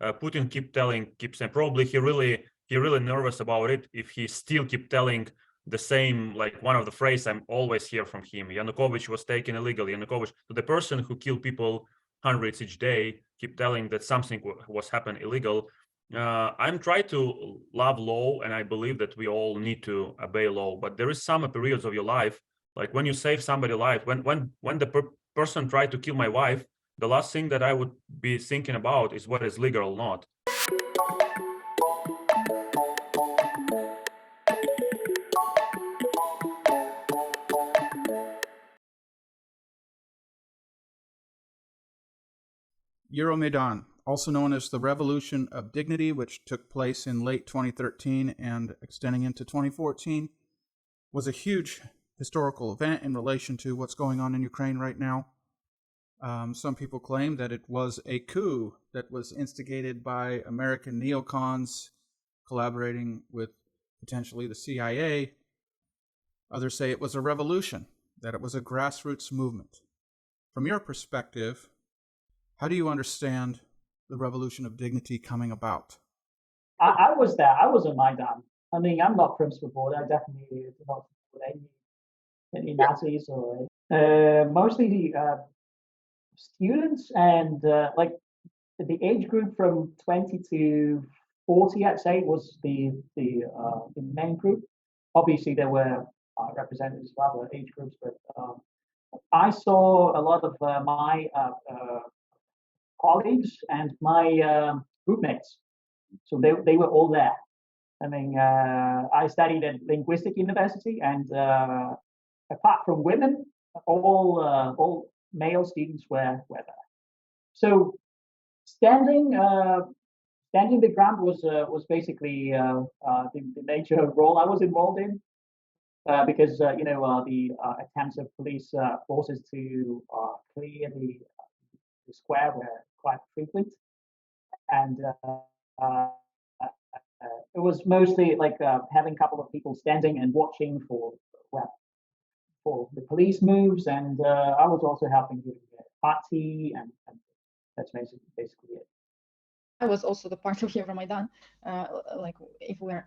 Putin keeps saying probably he really nervous about it if he still keep telling the same, like one of the phrase I'm always hear from him. Yanukovych was taken illegally. Yanukovych, the person who killed people hundreds each day, keep telling that something was happened illegal. I'm trying to love law, and I believe that we all need to obey law. But there is some periods of your life, like when you save somebody's life. When the person tried to kill my wife, the last thing that I would be thinking about is what is legal or not. Euromaidan, also known as the Revolution of Dignity, which took place in late 2013 and extending into 2014, was a huge historical event in relation to what's going on in Ukraine right now. Some people claim that it was a coup that was instigated by American neocons collaborating with potentially the CIA. Others say it was a revolution, that it was a grassroots movement. From your perspective, how do you understand the Revolution of Dignity coming about? I was there. I was on Maidan. I mean, I'm not from Svoboda. I definitely do not support any Nazis or mostly the students and like the age group from 20 to 40, I'd say, was the main group. Obviously, there were representatives of other age groups, but I saw a lot of my colleagues and my group mates. So they were all there. I mean, I studied at linguistic university, and apart from women, all male students were there. So standing the ground was basically the major role I was involved in. Because the attempts of police forces to clear the square were quite frequent, and it was mostly like having a couple of people standing and watching for the police moves, and I was also helping with the party, and that's basically it. I was also the part of Euromaidan. Like if we're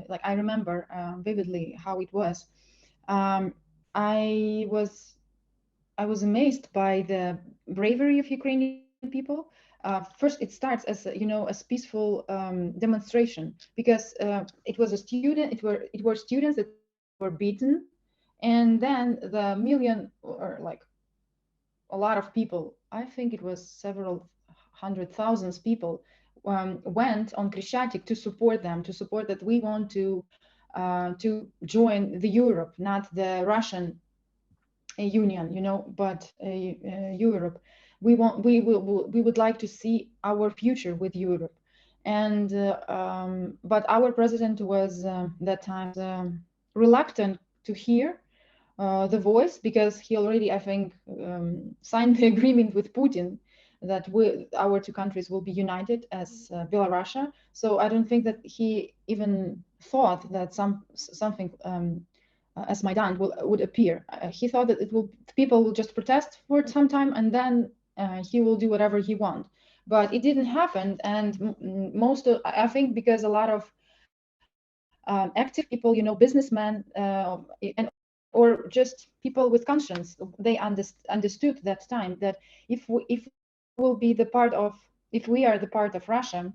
like I remember vividly how it was. I was amazed by the bravery of Ukrainian people. First, it starts as a peaceful demonstration because it was a student. It were students that were beaten, and then the million or like a lot of people. I think it was several hundred thousands people went on Krishchatik to support them, to support that we want to join the Europe, not the Russian Union, but Europe. We would like to see our future with Europe, and but our president was that time reluctant to hear the voice because he already, I think, signed the agreement with Putin that our two countries will be united as Belarusia. So I don't think that he even thought that something as Maidan would appear. He thought that people will just protest for some time and then he will do whatever he wants. But it didn't happen, and I think because a lot of active people, businessmen, and or just people with conscience, they understood that time that if we are the part of Russia,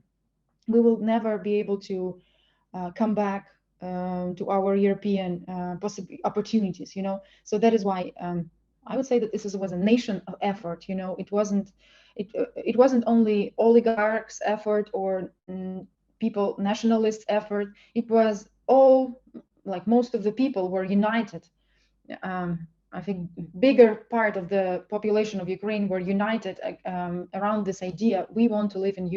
we will never be able to come back to our European possible opportunities. So that is why I would say that this was a nation effort. It wasn't only oligarchs' effort or people nationalists' effort. It was all, like most of the people were united. I think bigger part of the population of Ukraine were united around this idea. We want to live in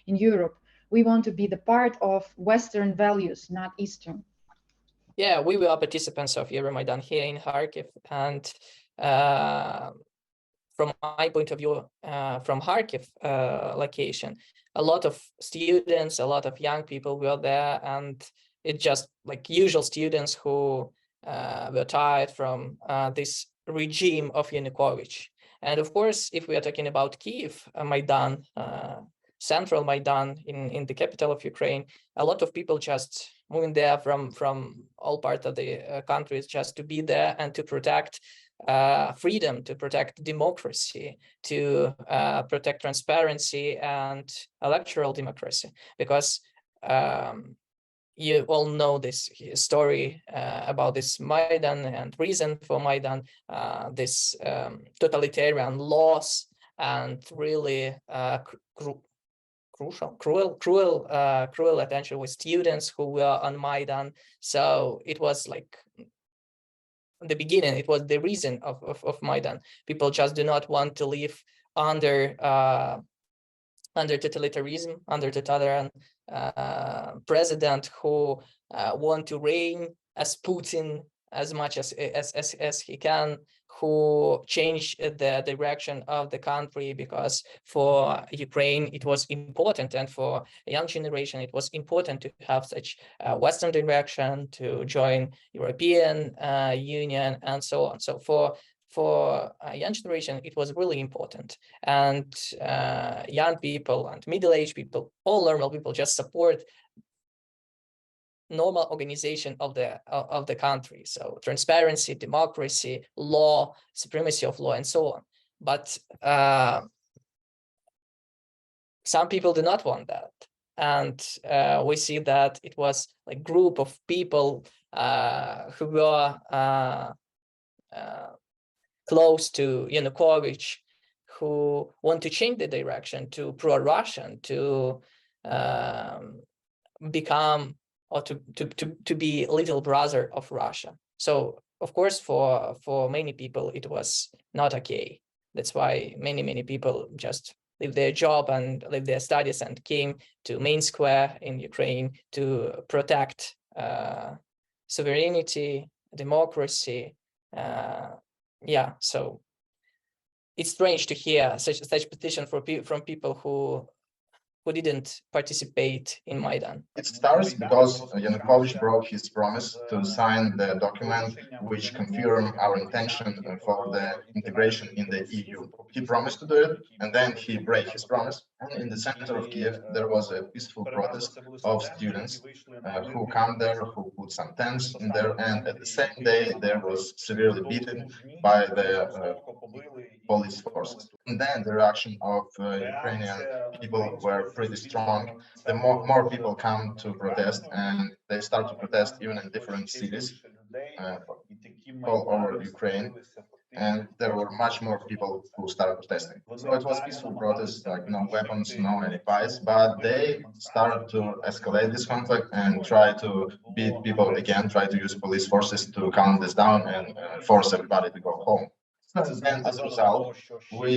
Europe. We want to be the part of Western values, not Eastern. Yeah, we were participants of Euromaidan here in Kharkiv, and from my point of view, from Kharkiv location, a lot of students, a lot of young people were there, and it's just like usual students who were tired from this regime of Yanukovych. And of course, if we are talking about Kiev, Maidan, central Maidan in the capital of Ukraine. A lot of people just moving there from all parts of the countries just to be there and to protect freedom, to protect democracy, to protect transparency and electoral democracy. Because you all know this story about this Maidan and reason for Maidan, this totalitarian laws and really cruel attention with students who were on Maidan. So it was like the beginning, it was the reason of Maidan. People just do not want to live under totalitarianism, under totalitarian president who want to reign as Putin as much as he can, who changed the direction of the country, because for Ukraine it was important, and for a young generation it was important to have such a Western direction, to join European Union and so on. So for a young generation, it was really important. And young people and middle-aged people, all normal people, just support normal organization of the country. So transparency, democracy, law, supremacy of law, and so on. But some people do not want that. And we see that it was like group of people who were close to Yanukovych, who want to change the direction to pro-Russian, to become or to be little brother of Russia. So of course, for many people it was not okay. That's why many people just leave their job and leave their studies and came to main square in Ukraine to protect sovereignty, democracy. Yeah, so it's strange to hear such petition from people who didn't participate in Maidan. It starts because Yanukovych broke his promise to sign the document which confirmed our intention for the integration in the EU. He promised to do it, and then he broke his promise. And in the center of Kiev, there was a peaceful protest of students who come there, who put some tents in there, and at the same day, there was severely beaten by the police forces. And then the reaction of Ukrainian people were pretty strong. The more people come to protest, and they start to protest even in different cities all over Ukraine. And there were much more people who started protesting. So it was peaceful protest, like no weapons, no any fights, but they started to escalate this conflict and try to beat people again, try to use police forces to calm this down and force everybody to go home. And as a result, we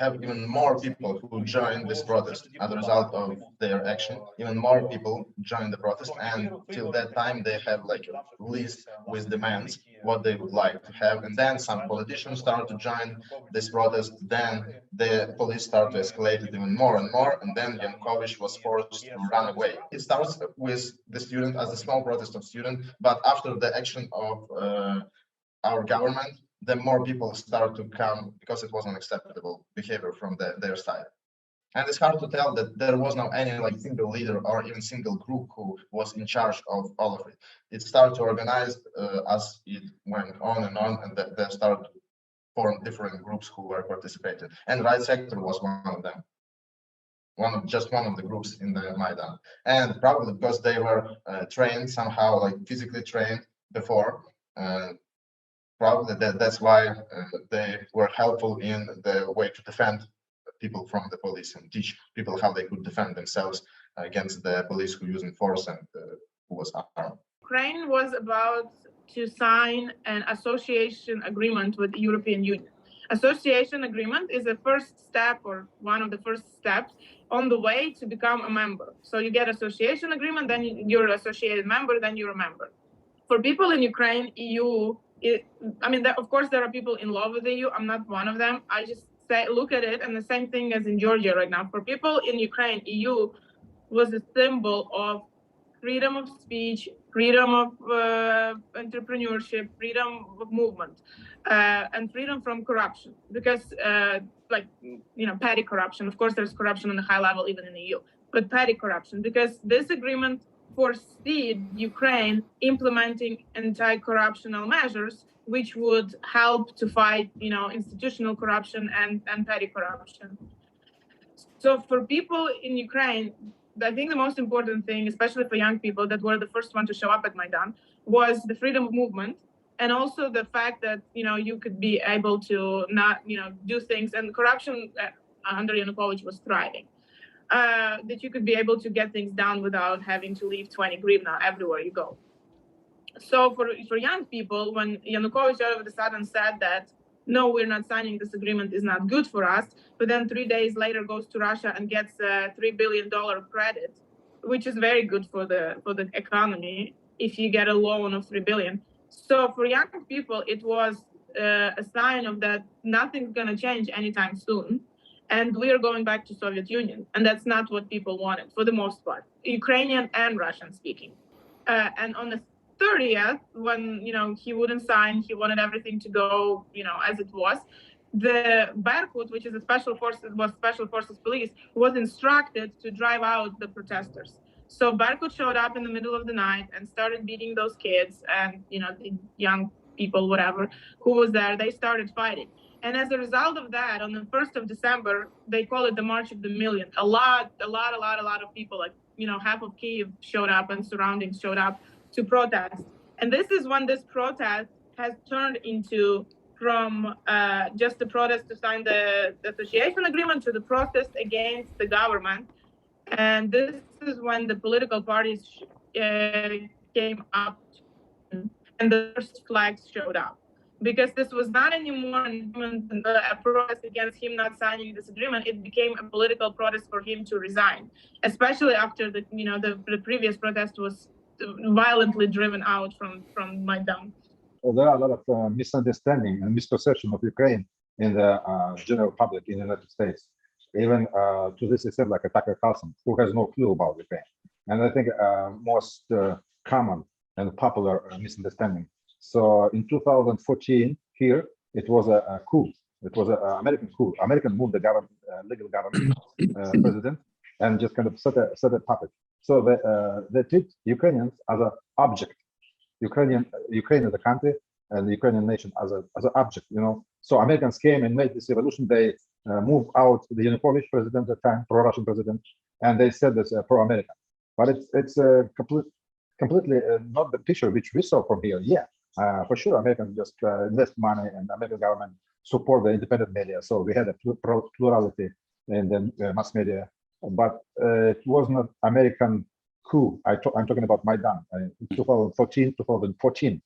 have even more people who join this protest as a result of their action. Even more people join the protest, and till that time they have like a list with demands what they would like to have. And then some politicians start to join this protest. Then the police start to escalate it even more and more. And then Yanukovych was forced to run away. It starts with the student as a small protest of students, but after the action of our government, then more people start to come because it was unacceptable behavior from their side. And it's hard to tell that there was no any like single leader or even single group who was in charge of all of it. It started to organize as it went on, and they started to form different groups who were participating. And right sector was one of them. Just one of the groups in the Maidan. And probably because they were trained somehow, like physically trained before, probably that's why they were helpful in the way to defend people from the police and teach people how they could defend themselves against the police who using force and who was armed. Ukraine was about to sign an association agreement with the European Union. Association agreement is the first step, or one of the first steps on the way to become a member. So you get association agreement, then you're an associated member, then you're a member. For people in Ukraine, EU, of course, there are people in love with the EU. I'm not one of them. I just say, look at it, and the same thing as in Georgia right now. For people in Ukraine, EU was a symbol of freedom of speech, freedom of entrepreneurship, freedom of movement, and freedom from corruption. Because, petty corruption. Of course, there's corruption on a high level, even in the EU, but petty corruption. Because this agreement foreseed Ukraine implementing anti-corruptional measures, which would help to fight, institutional corruption and petty corruption. So for people in Ukraine, I think the most important thing, especially for young people that were the first one to show up at Maidan, was the freedom of movement, and also the fact that you could be able to not do things, and corruption under Yanukovych was thriving. That you could be able to get things done without having to leave 20 hryvnia everywhere you go. So for young people, when Yanukovych all of a sudden said that, no, we're not signing this agreement, is not good for us, but then 3 days later goes to Russia and gets a $3 billion credit, which is very good for the economy if you get a loan of $3 billion. So for young people, it was a sign of that nothing's going to change anytime soon. And we are going back to Soviet Union. And that's not what people wanted, for the most part, Ukrainian and Russian speaking. And on the 30th, when he wouldn't sign, he wanted everything to go as it was. The Berkut, which is special forces police, was instructed to drive out the protesters. So Berkut showed up in the middle of the night and started beating those kids and the young people, whatever, who was there. They started fighting. And as a result of that, on the 1st of December, they call it the March of the Million. A lot of people, like, half of Kyiv showed up and surroundings showed up to protest. And this is when this protest has turned into from just a protest to sign the association agreement to the protest against the government. And this is when the political parties came up and the first flags showed up. Because this was not anymore a protest against him not signing this agreement, it became a political protest for him to resign, especially after the previous protest was violently driven out from Maidan. There are a lot of misunderstanding and misconception of Ukraine in the general public in the United States, even to this extent, like a Tucker Carlson, who has no clue about Ukraine. And I think most common and popular misunderstanding. So in 2014, here, it was a coup. It was an American coup. American moved the government, legal government president, and just kind of set a puppet. So they treat Ukrainians as an object. Ukraine as a country and the Ukrainian nation as an object, So Americans came and made this revolution. They moved out the Yanukovych president at the time, pro-Russian president, and they said this pro-American. But it's completely not the picture which we saw from here. Yeah, for sure, Americans just invest money, and the American government support the independent media. So we had a plurality in the mass media, but it was not American coup. I'm talking about Maidan in 2014.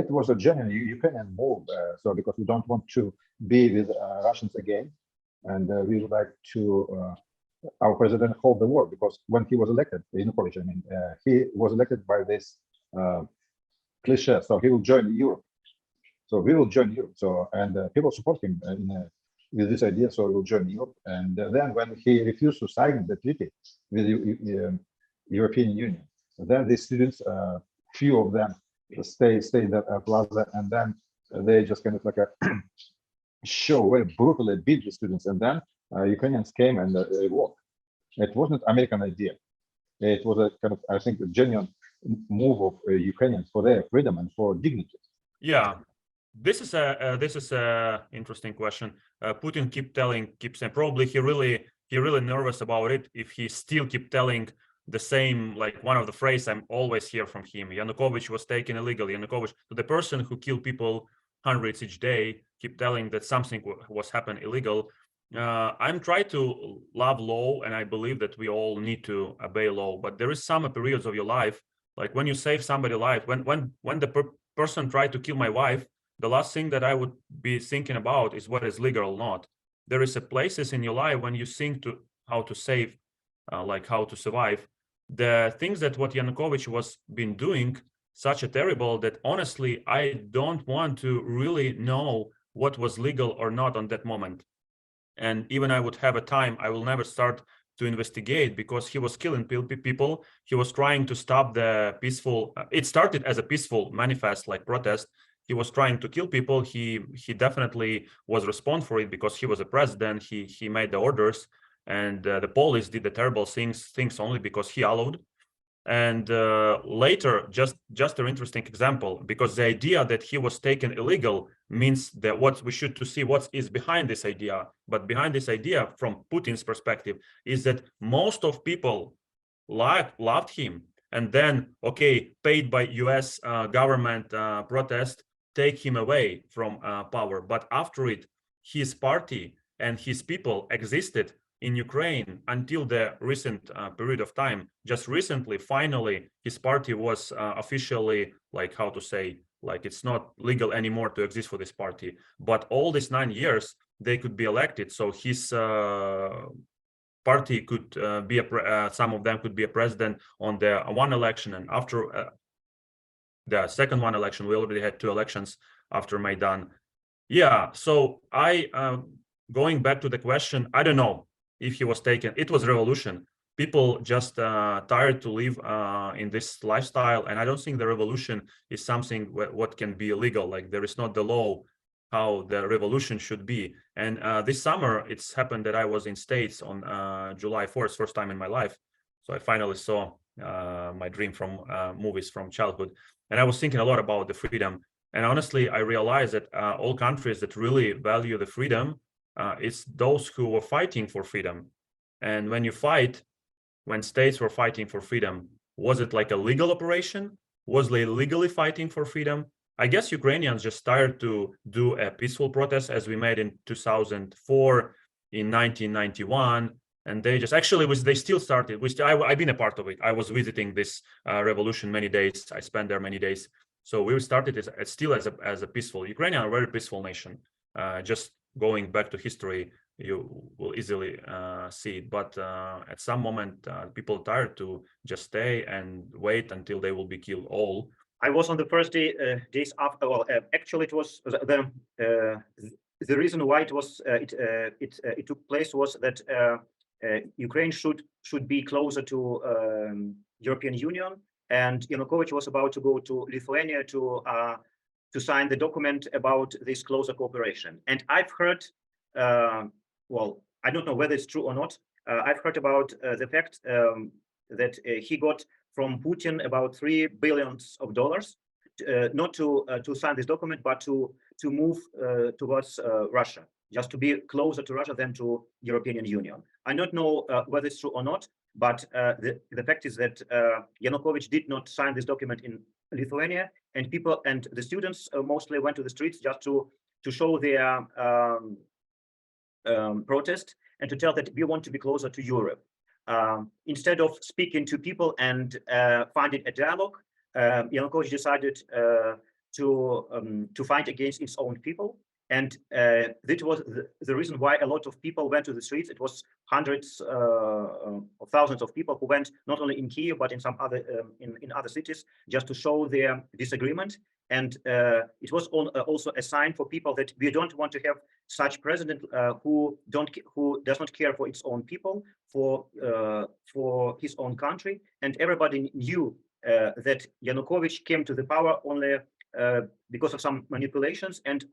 It was a genuine Ukrainian move. So because we don't want to be with Russians again, and we would like to our president hold the war, because when he was elected, Yanukovych, he was elected by this cliche. So he will join Europe. So we will join Europe. So and people support him with this idea. So he will join Europe. And then when he refused to sign the treaty with the European Union, then the students, few of them, stay in the plaza, and then they just kind of like a show very brutally beat the students, and then Ukrainians came and walked. It wasn't American idea. It was a kind of, I think, a genuine move of Ukrainians for their freedom and for dignity. Yeah, this is a interesting question. Putin keeps saying probably he really nervous about it if he still keep telling the same, like one of the phrase I'm always hear from him. Yanukovych was taken illegally. Yanukovych, the person who killed people hundreds each day, keep telling that something was happened illegal. I'm trying to love law, and I believe that we all need to obey law. But there is some periods of your life, like when you save somebody's life. When the person tried to kill my wife, the last thing that I would be thinking about is what is legal or not. There is a places in your life when you think to how to save, like how to survive. The things that what Yanukovych was been doing, such a terrible that honestly I don't want to really know what was legal or not on that moment. And even I would have a time, I will never start to investigate because he was killing people. He was trying to stop the peaceful. It started as a peaceful manifest, like protest. He was trying to kill people. He definitely was responsible for it because he was a president. He made the orders, and the police did the terrible things only because he allowed. And later, just an interesting example, because the idea that he was taken illegal means that what we should to see what is behind this idea. But behind this idea, from Putin's perspective, is that most of people loved him, and then paid by U.S. Government protest, take him away from power. But after it, his party and his people existed in Ukraine until the recent period of time. Just recently, finally, his party was officially, like, how to say, like, it's not legal anymore to exist for this party. But all these 9 years, they could be elected. So his party could be some of them could be a president on the one election, and after the second one election, we already had 2 elections after Maidan. Yeah, so going back to the question, I don't know if he was taken. It was revolution. People just tired to live in this lifestyle, and I don't think the revolution is something what can be illegal. Like, there is not the law how the revolution should be. And this summer, it's happened that I was in States on July 4th, first time in my life. So I finally saw my dream from movies from childhood, and I was thinking a lot about the freedom. And honestly, I realized that all countries that really value the freedom, it's those who were fighting for freedom. And when you fight, when states were fighting for freedom, was it like a legal operation? Was they legally fighting for freedom? I guess Ukrainians just started to do a peaceful protest as we made in 2004, in 1991. And they just they still started. I've been a part of it. I was visiting this revolution many days. I spent there many days. So we started still as a peaceful. Ukrainian, a very peaceful nation. Just going back to history, you will easily see it. But at some moment, people tired to just stay and wait until they will be killed all. I was on the first days after. Well, actually, it was the reason why it was it took place was that Ukraine should be closer to European Union, and Yanukovych was about to go to Lithuania to sign the document about this closer cooperation. And I've heard, well, I don't know whether it's true or not. I've heard about the fact that he got from Putin about $3 billion, not to sign this document, but to move towards Russia, just to be closer to Russia than to European Union. I don't know whether it's true or not, but the fact is that Yanukovych did not sign this document in Lithuania, and people and the students mostly went to the streets just to show their protest and to tell that we want to be closer to Europe. Instead of speaking to people and finding a dialogue, Yanukovych decided to fight against its own people. And that was the reason why a lot of people went to the streets. It was hundreds of thousands of people who went not only in Kyiv, but in some other in other cities, just to show their disagreement. And it was also a sign for people that we don't want to have such president who does not care for its own people, for his own country. And everybody knew that Yanukovych came to the power only because of some manipulations, and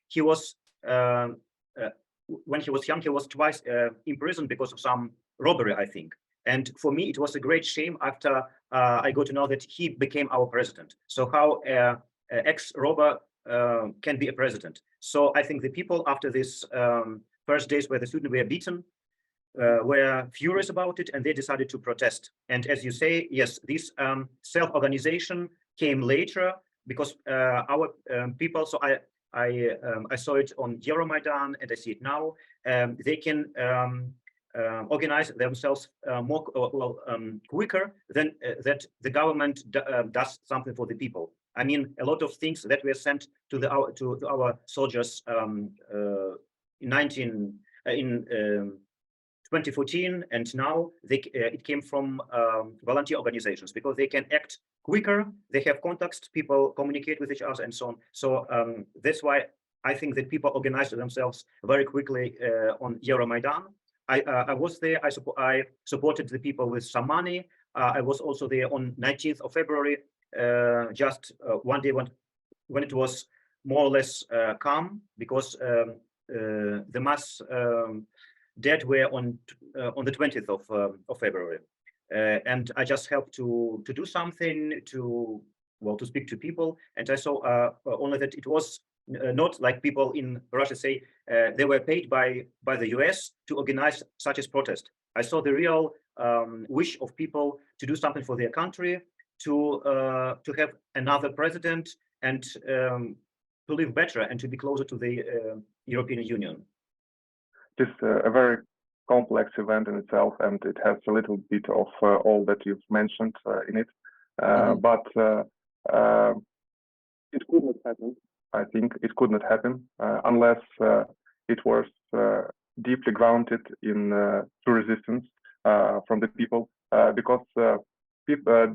he was when he was young, he was twice imprisoned because of some robbery, I think. And for me, it was a great shame after I got to know that he became our president. So how ex-robber can be a president? So I think the people after this first days where the students were beaten were furious about it, and they decided to protest. And as you say, yes, this self-organization came later because our people. So I saw it on Euromaidan, and I see it now. They can organize themselves more quicker than that the government does something for the people. I mean, a lot of things that were sent to our soldiers in 2014, and now it came from volunteer organizations because they can act quicker, they have contacts, people communicate with each other, and so on. So that's why I think that people organized themselves very quickly on Euromaidan. I was there. I supported the people with some money. I was also there on 19th of February, just one day when it was more or less calm, because the mass dead were on the 20th of February, and I just helped to do something, to speak to people, and I saw only that it was not like people in Russia say they were paid by the US to organize such as protest. I saw the real wish of people to do something for their country, to have another president, and to live better and to be closer to the European Union. It's a very complex event in itself, and it has a little bit of all that you've mentioned in it. But it could not happen. I think it could not happen unless it was deeply grounded in true resistance from the people, because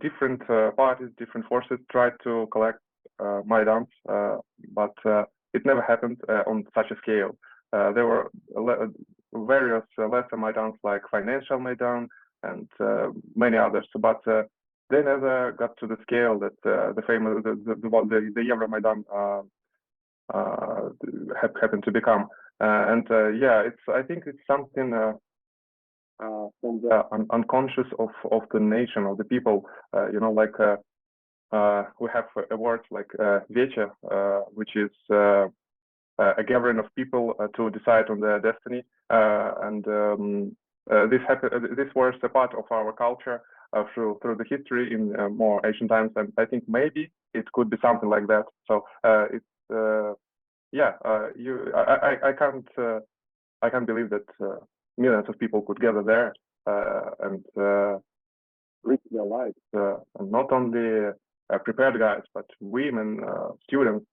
different parties, different forces tried to collect Maidans, but it never happened on such a scale. There were various lesser Maidans, like financial Maidan and many others, but they never got to the scale that the famous the Euromaidan happened to become. Yeah, I think it's something from the unconscious of the nation, of the people. Like we have a word like veche, which is a gathering of people to decide on their destiny, and this was a part of our culture through the history in more ancient times, and I think maybe it could be something like that. So it's yeah, I can't believe that millions of people could gather there and risk their lives, and not only prepared guys, but women, students,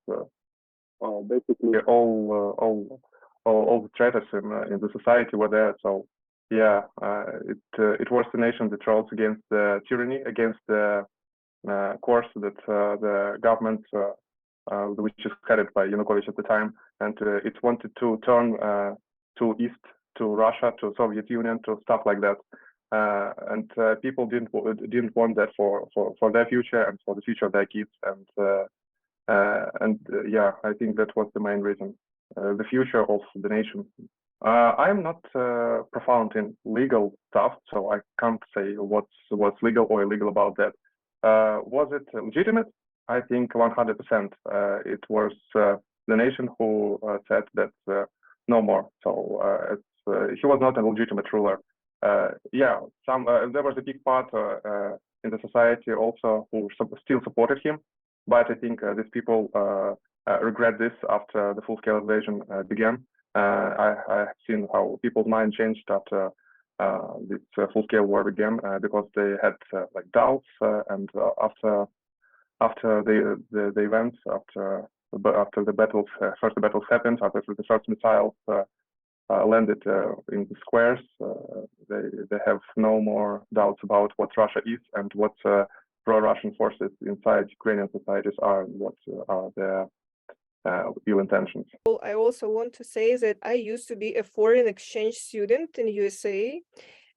basically all the traitors in the society were there. So yeah, it was the nation that rose against the tyranny, against the course that the government, which is headed by Yanukovych at the time, and it wanted to turn to east, to Russia, to Soviet Union, to stuff like that. And people didn't want that for their future and for the future of their kids. And yeah, I think that was the main reason. The future of the nation. I'm not profound in legal stuff, so I can't say what's legal or illegal about that. Was it legitimate? I think 100%. It was the nation who said that no more. So he was not a legitimate ruler. Yeah, there was a big part in the society also who still supported him, but I think these people regret this after the full-scale invasion began. I have seen how people's mind changed after this full-scale war began, because they had like doubts, and after the events, after the battles, first the battles happened, after the first missiles landed in the squares, they have no more doubts about what Russia is and what pro-Russian forces inside Ukrainian societies are, and what are their ill intentions. Well, I also want to say that I used to be a foreign exchange student in USA,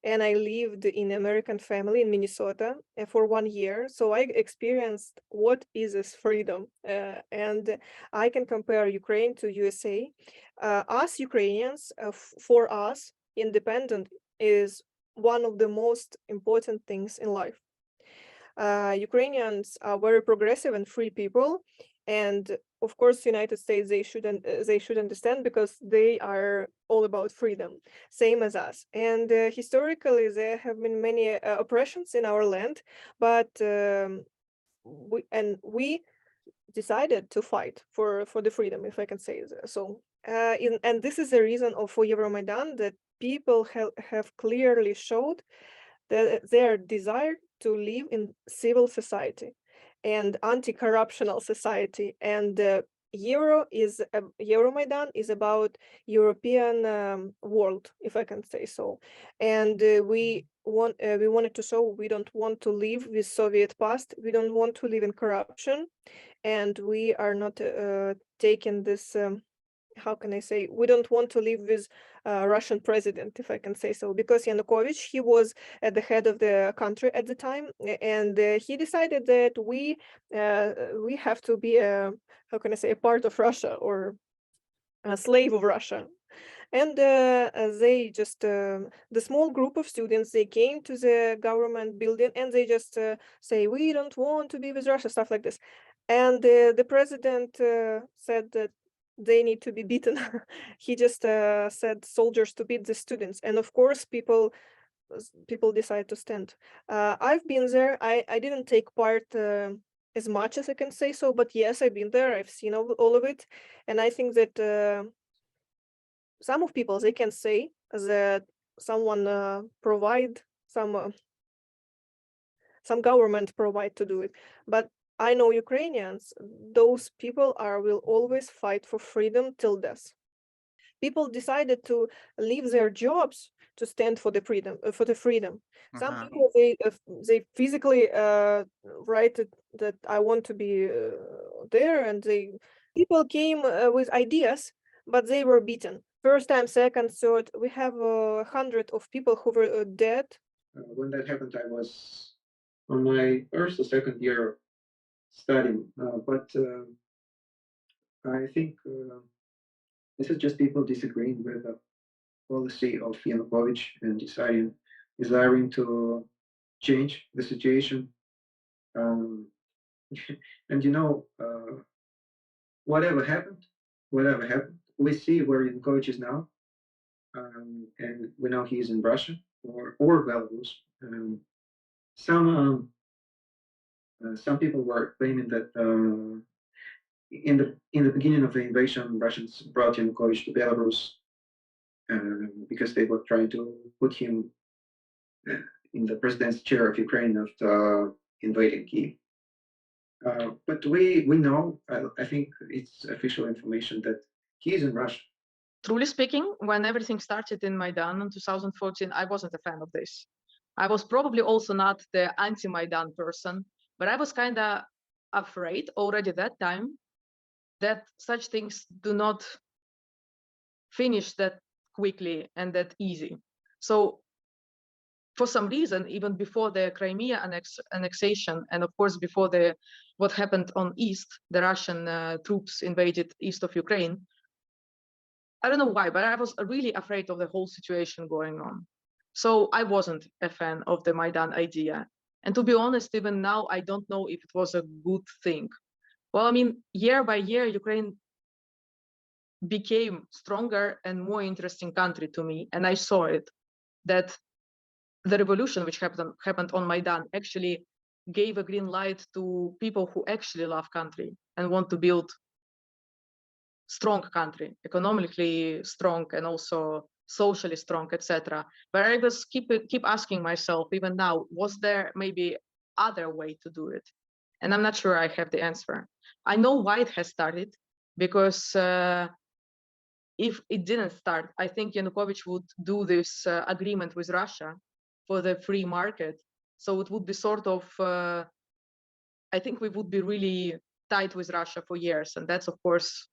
and I lived in American family in Minnesota for 1 year. So I experienced what is this freedom, and I can compare Ukraine to USA. Us Ukrainians, for us, independent is one of the most important things in life. Ukrainians are very progressive and free people, and of course, United States, they should understand, because they are all about freedom, same as us. And historically, there have been many oppressions in our land, but we decided to fight for the freedom, if I can say so. And this is the reason for Euromaidan, that people have clearly showed their desire to live in civil society and anti-corruptional society. And Euromaidan is about European world, if I can say so. And we wanted to show we don't want to live with Soviet past. We don't want to live in corruption, and we are not taking this. How can I say? We don't want to live with Russian president, if I can say so, because Yanukovych, he was at the head of the country at the time, and he decided that we have to be how can I say, a part of Russia or a slave of Russia. And they just, the small group of students, they came to the government building and they just say, we don't want to be with Russia, stuff like this. And the president said that they need to be beaten. He just said soldiers to beat the students. And of course, people decide to stand. I've been there. I didn't take part as much as I can say so, but yes, I've been there. I've seen all of it. And I think that some of people, they can say that someone provide some government provide to do it, but I know Ukrainians, those people will always fight for freedom till death. People decided to leave their jobs to stand for the freedom. Some people they physically write that I want to be there, and people came with ideas, but they were beaten. First time, second, third, we have 100 of people who were dead. When that happened, I was on my first or second year studying, but I think this is just people disagreeing with the policy of Yanukovych and desiring to change the situation. And whatever happened, we see where Yanukovych is now, and we know he is in Russia or Belarus. Some people were claiming that in the beginning of the invasion, Russians brought Yanukovych to Belarus because they were trying to put him in the president's chair of Ukraine after invading Kiev. But we know, I think it's official information that he is in Russia. Truly speaking, when everything started in Maidan in 2014, I wasn't a fan of this. I was probably also not the anti-Maidan person, but I was kind of afraid already that time that such things do not finish that quickly and that easy. So for some reason, even before the Crimea annexation, and of course before what happened on East, the Russian troops invaded east of Ukraine, I don't know why, but I was really afraid of the whole situation going on. So I wasn't a fan of the Maidan idea. And to be honest, even now, I don't know if it was a good thing. Well, I mean, year by year, Ukraine became stronger and more interesting country to me. And I saw it, that the revolution which happened on Maidan actually gave a green light to people who actually love country and want to build strong country, economically strong and also socially strong, etc. But I just keep asking myself, even now, was there maybe other way to do it? And I'm not sure I have the answer. I know why it has started, because if it didn't start, I think Yanukovych would do this agreement with Russia for the free market. So it would be sort of, I think we would be really tight with Russia for years. And that's, of course,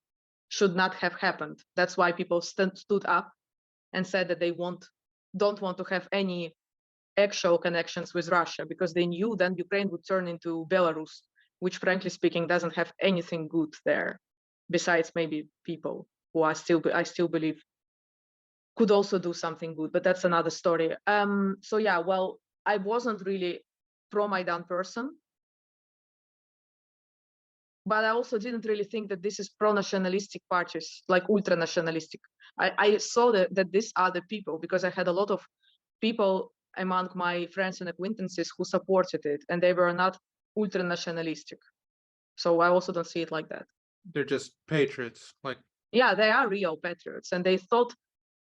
should not have happened. That's why people stood up and said that they don't want to have any actual connections with Russia, because they knew then Ukraine would turn into Belarus, which frankly speaking doesn't have anything good there, besides maybe people who I still believe could also do something good, but that's another story. So yeah, well, I wasn't really pro-Maidan person, but I also didn't really think that this is pro-nationalistic parties, like ultra-nationalistic. I saw that these are the people, because I had a lot of people among my friends and acquaintances who supported it, and they were not ultra-nationalistic. So I also don't see it like that. They're just patriots, like. Yeah, they are real patriots, and they thought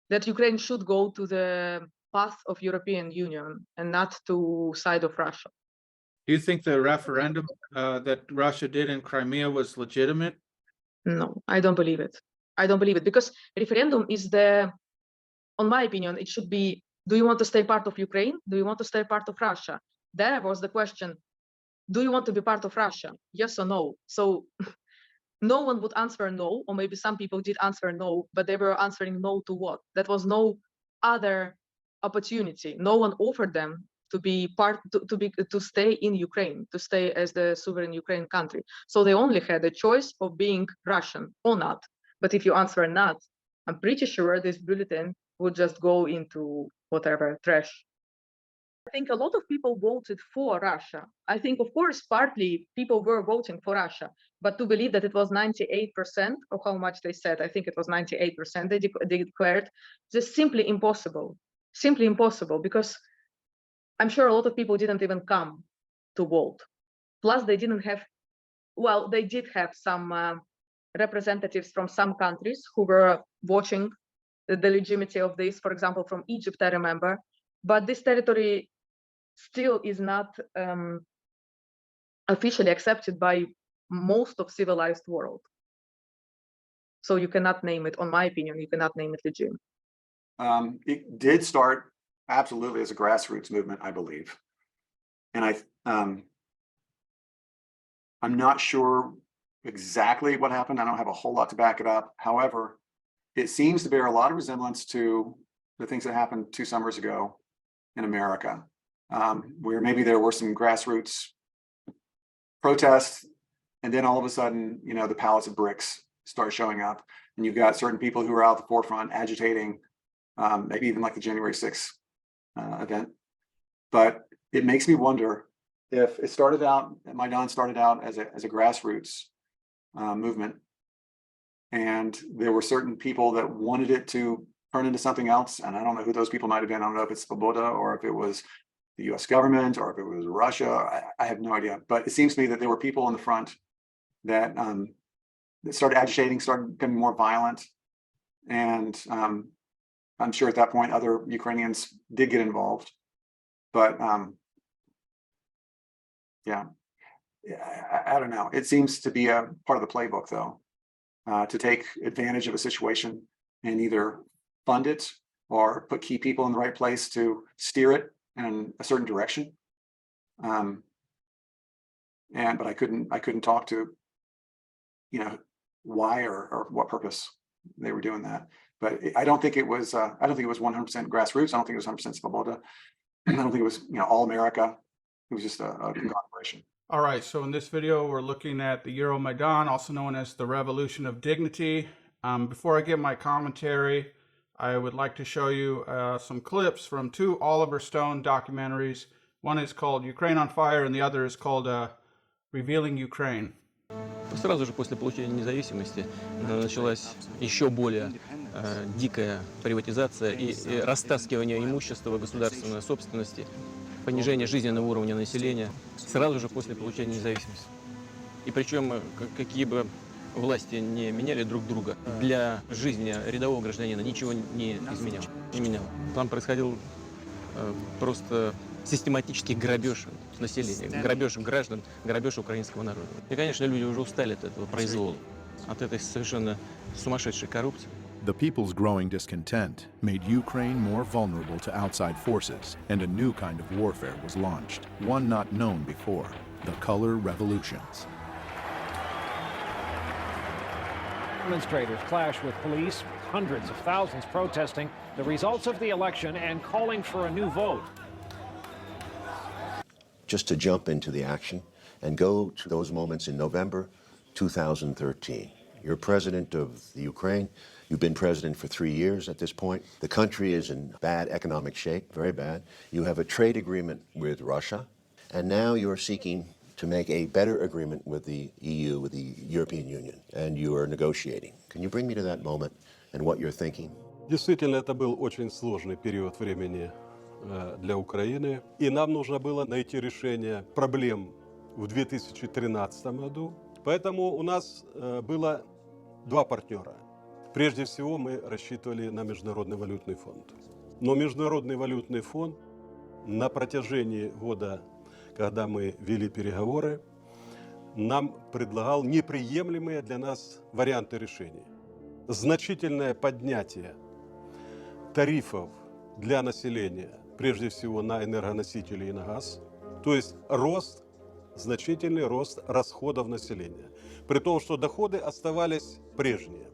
that Ukraine should go to the path of European Union and not to side of Russia. Do you think the referendum that Russia did in Crimea was legitimate? No, I don't believe it. I don't believe it, because referendum is on my opinion, it should be, do you want to stay part of Ukraine? Do you want to stay part of Russia? There was the question, do you want to be part of Russia? Yes or no? So no one would answer no, or maybe some people did answer no, but they were answering no to what? That was no other opportunity. No one offered them to be to stay in Ukraine, to stay as the sovereign Ukraine country. So they only had a choice of being Russian or not. But if you answer not, I'm pretty sure this bulletin would just go into whatever trash. I think a lot of people voted for Russia. I think, of course, partly people were voting for Russia, but to believe that it was 98% of how much they said, I think it was 98% they declared, just simply impossible. Simply impossible, because I'm sure a lot of people didn't even come to vote. Plus, they didn't have, well, they did have some representatives from some countries who were watching the legitimacy of this, for example, from Egypt, I remember. But this territory still is not officially accepted by most of civilized world. So you cannot name it, on my opinion, you cannot name it legitimate. It did start absolutely as a grassroots movement, I believe. And I'm not sure exactly what happened. I don't have a whole lot to back it up. However, it seems to bear a lot of resemblance to the things that happened 2 summers ago in America, where maybe there were some grassroots protests, and then all of a sudden, you know, the pallets of bricks start showing up, and you've got certain people who are out at the forefront agitating, maybe even like the January 6th event. But it makes me wonder if it started out, Maidan started out as a grassroots movement, and there were certain people that wanted it to turn into something else. And I don't know who those people might have been. I don't know if it's Svoboda or if it was the US government or if it was Russia. I have no idea. But it seems to me that there were people in the front that, that started agitating, started becoming more violent. And I'm sure at that point, other Ukrainians did get involved. But yeah, I don't know. It seems to be a part of the playbook, though, to take advantage of a situation and either fund it or put key people in the right place to steer it in a certain direction. But I couldn't talk to, you know, why or what purpose they were doing that. But I don't think it was 100% grassroots. I don't think it was 100% Svoboda. I don't think it was, you know, all America. It was just a conglomeration. All right, so in this video, we're looking at the Euromaidan, also known as the Revolution of Dignity. Before I give my commentary, I would like to show you some clips from 2 Oliver Stone documentaries. One is called Ukraine on Fire, and the other is called Revealing Ukraine. Сразу же после получения независимости началась еще более дикая приватизация и растаскивание имущества государственной собственности, понижение жизненного уровня населения сразу же после получения независимости. И причем какие бы власти не меняли друг друга, для жизни рядового гражданина ничего не меняло. Там происходил просто систематический грабеж населения, грабеж граждан, грабеж украинского народа. И, конечно, люди уже устали от этого произвола, от этой совершенно сумасшедшей коррупции. The people's growing discontent made Ukraine more vulnerable to outside forces, and a new kind of warfare was launched, one not known before, the color revolutions. Demonstrators clash with police, hundreds of thousands protesting the results of the election and calling for a new vote. Just to jump into the action and go to those moments in November 2013. You're president of the Ukraine. You've been president for 3 years at this point. The country is in bad economic shape, very bad. You have a trade agreement with Russia, and now you're seeking to make a better agreement with the EU, with the European Union, and you are negotiating. Can you bring me to that moment and what you're thinking? Действительно, это был очень сложный период времени для Украины, и нам нужно было найти решение проблем в 2013 году. Поэтому у нас было 2 партнера. Прежде всего, мы рассчитывали на Международный валютный фонд. Но Международный валютный фонд на протяжении года, когда мы вели переговоры, нам предлагал неприемлемые для нас варианты решения. Значительное поднятие тарифов для населения, прежде всего на энергоносители и на газ, то есть рост значительный рост расходов населения, при том, что доходы оставались прежние.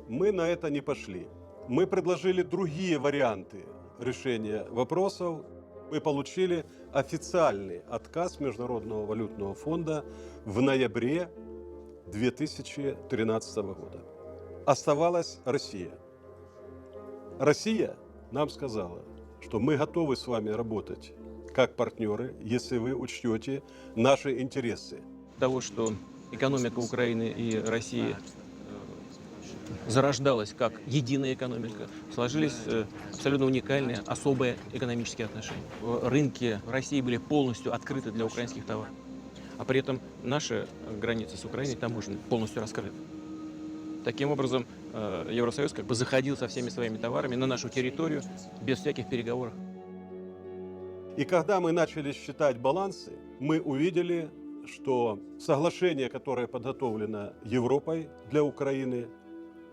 Мы на это не пошли. Мы предложили другие варианты решения вопросов. Мы получили официальный отказ Международного валютного фонда в ноябре 2013 года. Оставалась Россия. Россия нам сказала, что мы готовы с вами работать как партнеры, если вы учтете наши интересы. Того, что экономика Украины и России зарождалась как единая экономика, сложились абсолютно уникальные, особые экономические отношения. Рынки в России были полностью открыты для украинских товаров, а при этом наши границы с Украиной таможенные полностью раскрыты. Таким образом, Евросоюз как бы заходил со всеми своими товарами на нашу территорию без всяких переговоров. И когда мы начали считать балансы, мы увидели, что соглашение, которое подготовлено Европой для Украины,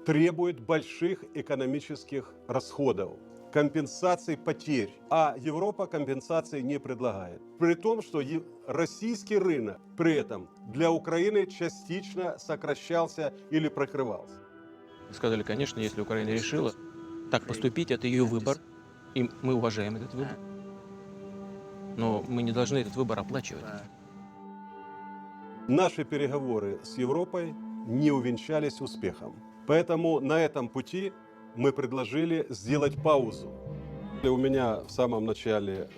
требует больших экономических расходов, компенсаций потерь, а Европа компенсации не предлагает. При том, что российский рынок при этом для Украины частично сокращался или прикрывался. Сказали, конечно, если Украина решила так поступить, это ее выбор, и мы уважаем этот выбор. Но мы не должны этот выбор оплачивать. Наши переговоры с Европой не увенчались успехом. Поэтому на этом пути мы предложили сделать паузу. У меня в самом начале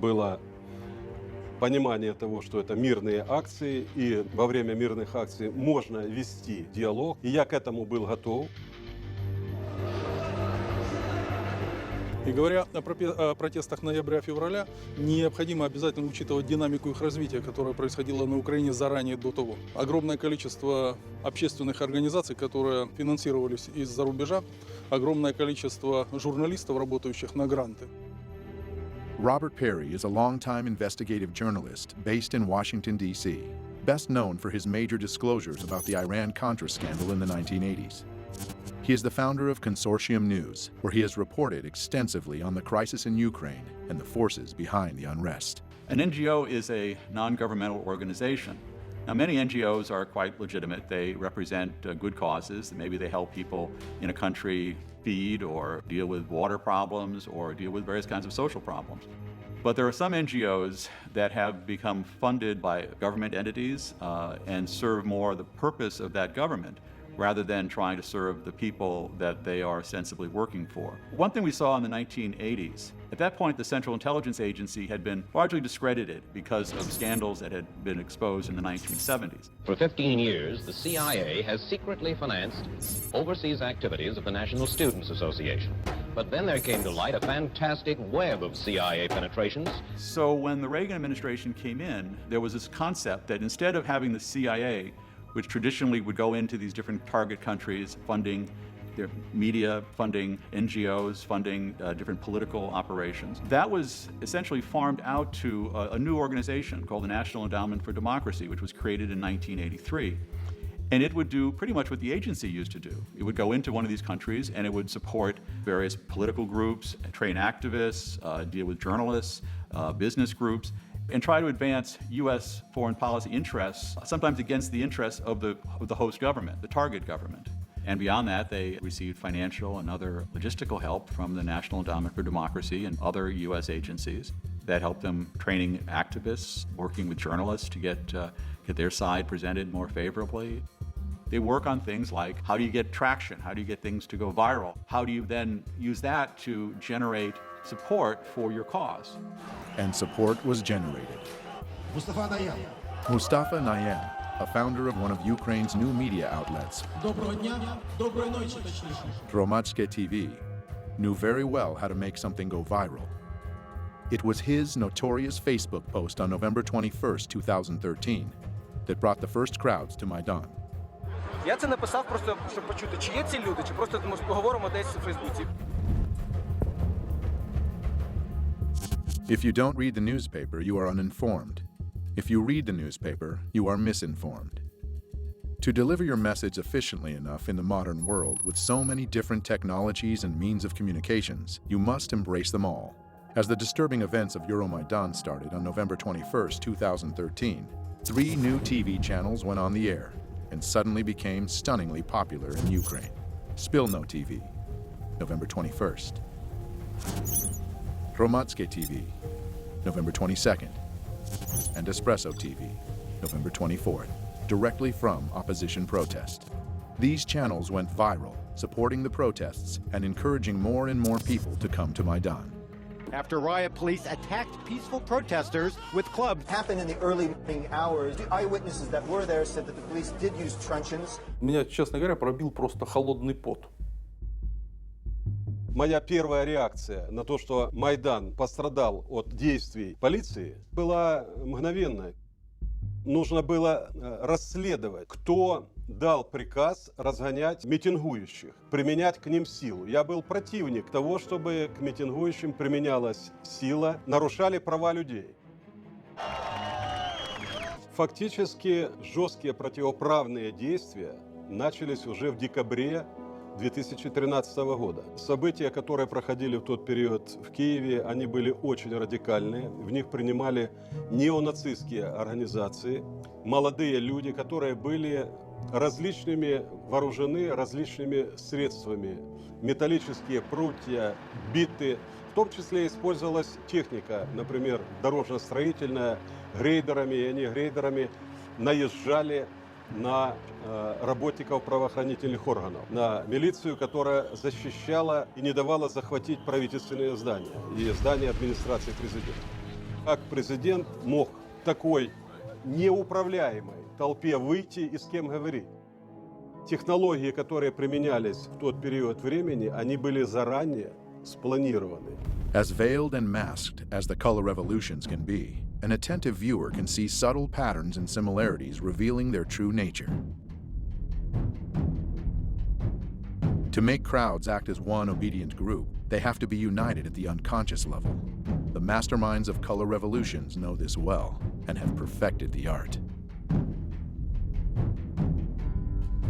было понимание того, что это мирные акции, и во время мирных акций можно вести диалог, и я к этому был готов. И говоря о протестах ноября-февраля, необходимо обязательно учитывать динамику их развития, которая происходила на Украине заранее до того. Огромное количество общественных организаций, которые финансировались из-за рубежа, огромное количество журналистов, работающих на гранты. Robert Perry is a longtime investigative journalist based in Washington, D.C., best known for his major disclosures about the Iran-Contra scandal in the 1980s. He is the founder of Consortium News, where he has reported extensively on the crisis in Ukraine and the forces behind the unrest. An NGO is a non-governmental organization. Now, many NGOs are quite legitimate. They represent good causes. Maybe they help people in a country feed or deal with water problems or deal with various kinds of social problems. But there are some NGOs that have become funded by government entities and serve more the purpose of that government, rather than trying to serve the people that they are ostensibly working for. One thing we saw in the 1980s, at that point the Central Intelligence Agency had been largely discredited because of scandals that had been exposed in the 1970s. For 15 years, the CIA has secretly financed overseas activities of the National Students Association. But then there came to light a fantastic web of CIA penetrations. So when the Reagan administration came in, there was this concept that instead of having the CIA, which traditionally would go into these different target countries, funding their media, funding NGOs, funding different political operations. That was essentially farmed out to a new organization called the National Endowment for Democracy, which was created in 1983. And it would do pretty much what the agency used to do. It would go into one of these countries and it would support various political groups, train activists, deal with journalists, business groups, and try to advance U.S. foreign policy interests, sometimes against the interests of the host government, the target government. And beyond that, they received financial and other logistical help from the National Endowment for Democracy and other U.S. agencies that helped them training activists, working with journalists to get their side presented more favorably. They work on things like, how do you get traction? How do you get things to go viral? How do you then use that to generate support for your cause? And support was generated. Mustafa Nayem, a founder of one of Ukraine's new media outlets, Hromadske TV, knew very well how to make something go viral. It was his notorious Facebook post on November 21st, 2013, that brought the first crowds to Maidan. Я це написав просто, щоб почути, чи є ці люди, чи просто ми поговоримо десь у Фейсбуці. If you don't read the newspaper, you are uninformed. If you read the newspaper, you are misinformed. To deliver your message efficiently enough in the modern world with so many different technologies and means of communications, you must embrace them all. As the disturbing events of Euromaidan started on November 21st, 2013, 3 new TV channels went on the air and suddenly became stunningly popular in Ukraine. Spilno TV, November 21st. Hromadske TV, November 22nd. And Espresso TV, November 24th, directly from opposition protest. These channels went viral, supporting the protests and encouraging more and more people to come to Maidan. After riot police attacked peaceful protesters with clubs. Happened in the early morning hours. The eyewitnesses that were there said that the police did use truncheons. Меня, честно говоря, пробил просто холодный пот. Моя первая реакция на то, что Майдан пострадал от действий полиции, была мгновенная. Нужно было расследовать, кто дал приказ разгонять митингующих, применять к ним силу. Я был противник того, чтобы к митингующим применялась сила, нарушали права людей. Фактически жесткие противоправные действия начались уже в декабре 2013 года. События, которые проходили в тот период в Киеве, они были очень радикальные. В них принимали неонацистские организации, молодые люди, которые были вооружены различными средствами. Металлические прутья, биты. В том числе использовалась техника, например, дорожно-строительная, грейдерами, и они грейдерами наезжали на работников правоохранительных органов, на милицию, которая защищала и не давала захватить правительственные здания и здания администрации президента. Как президент мог такой неуправляемой толпе выйти и с кем говорить? Технологии, которые применялись в тот период времени, они были заранее спланированы. As veiled and masked as the color revolutions can be, an attentive viewer can see subtle patterns and similarities revealing their true nature. To make crowds act as one obedient group, they have to be united at the unconscious level. The masterminds of color revolutions know this well and have perfected the art.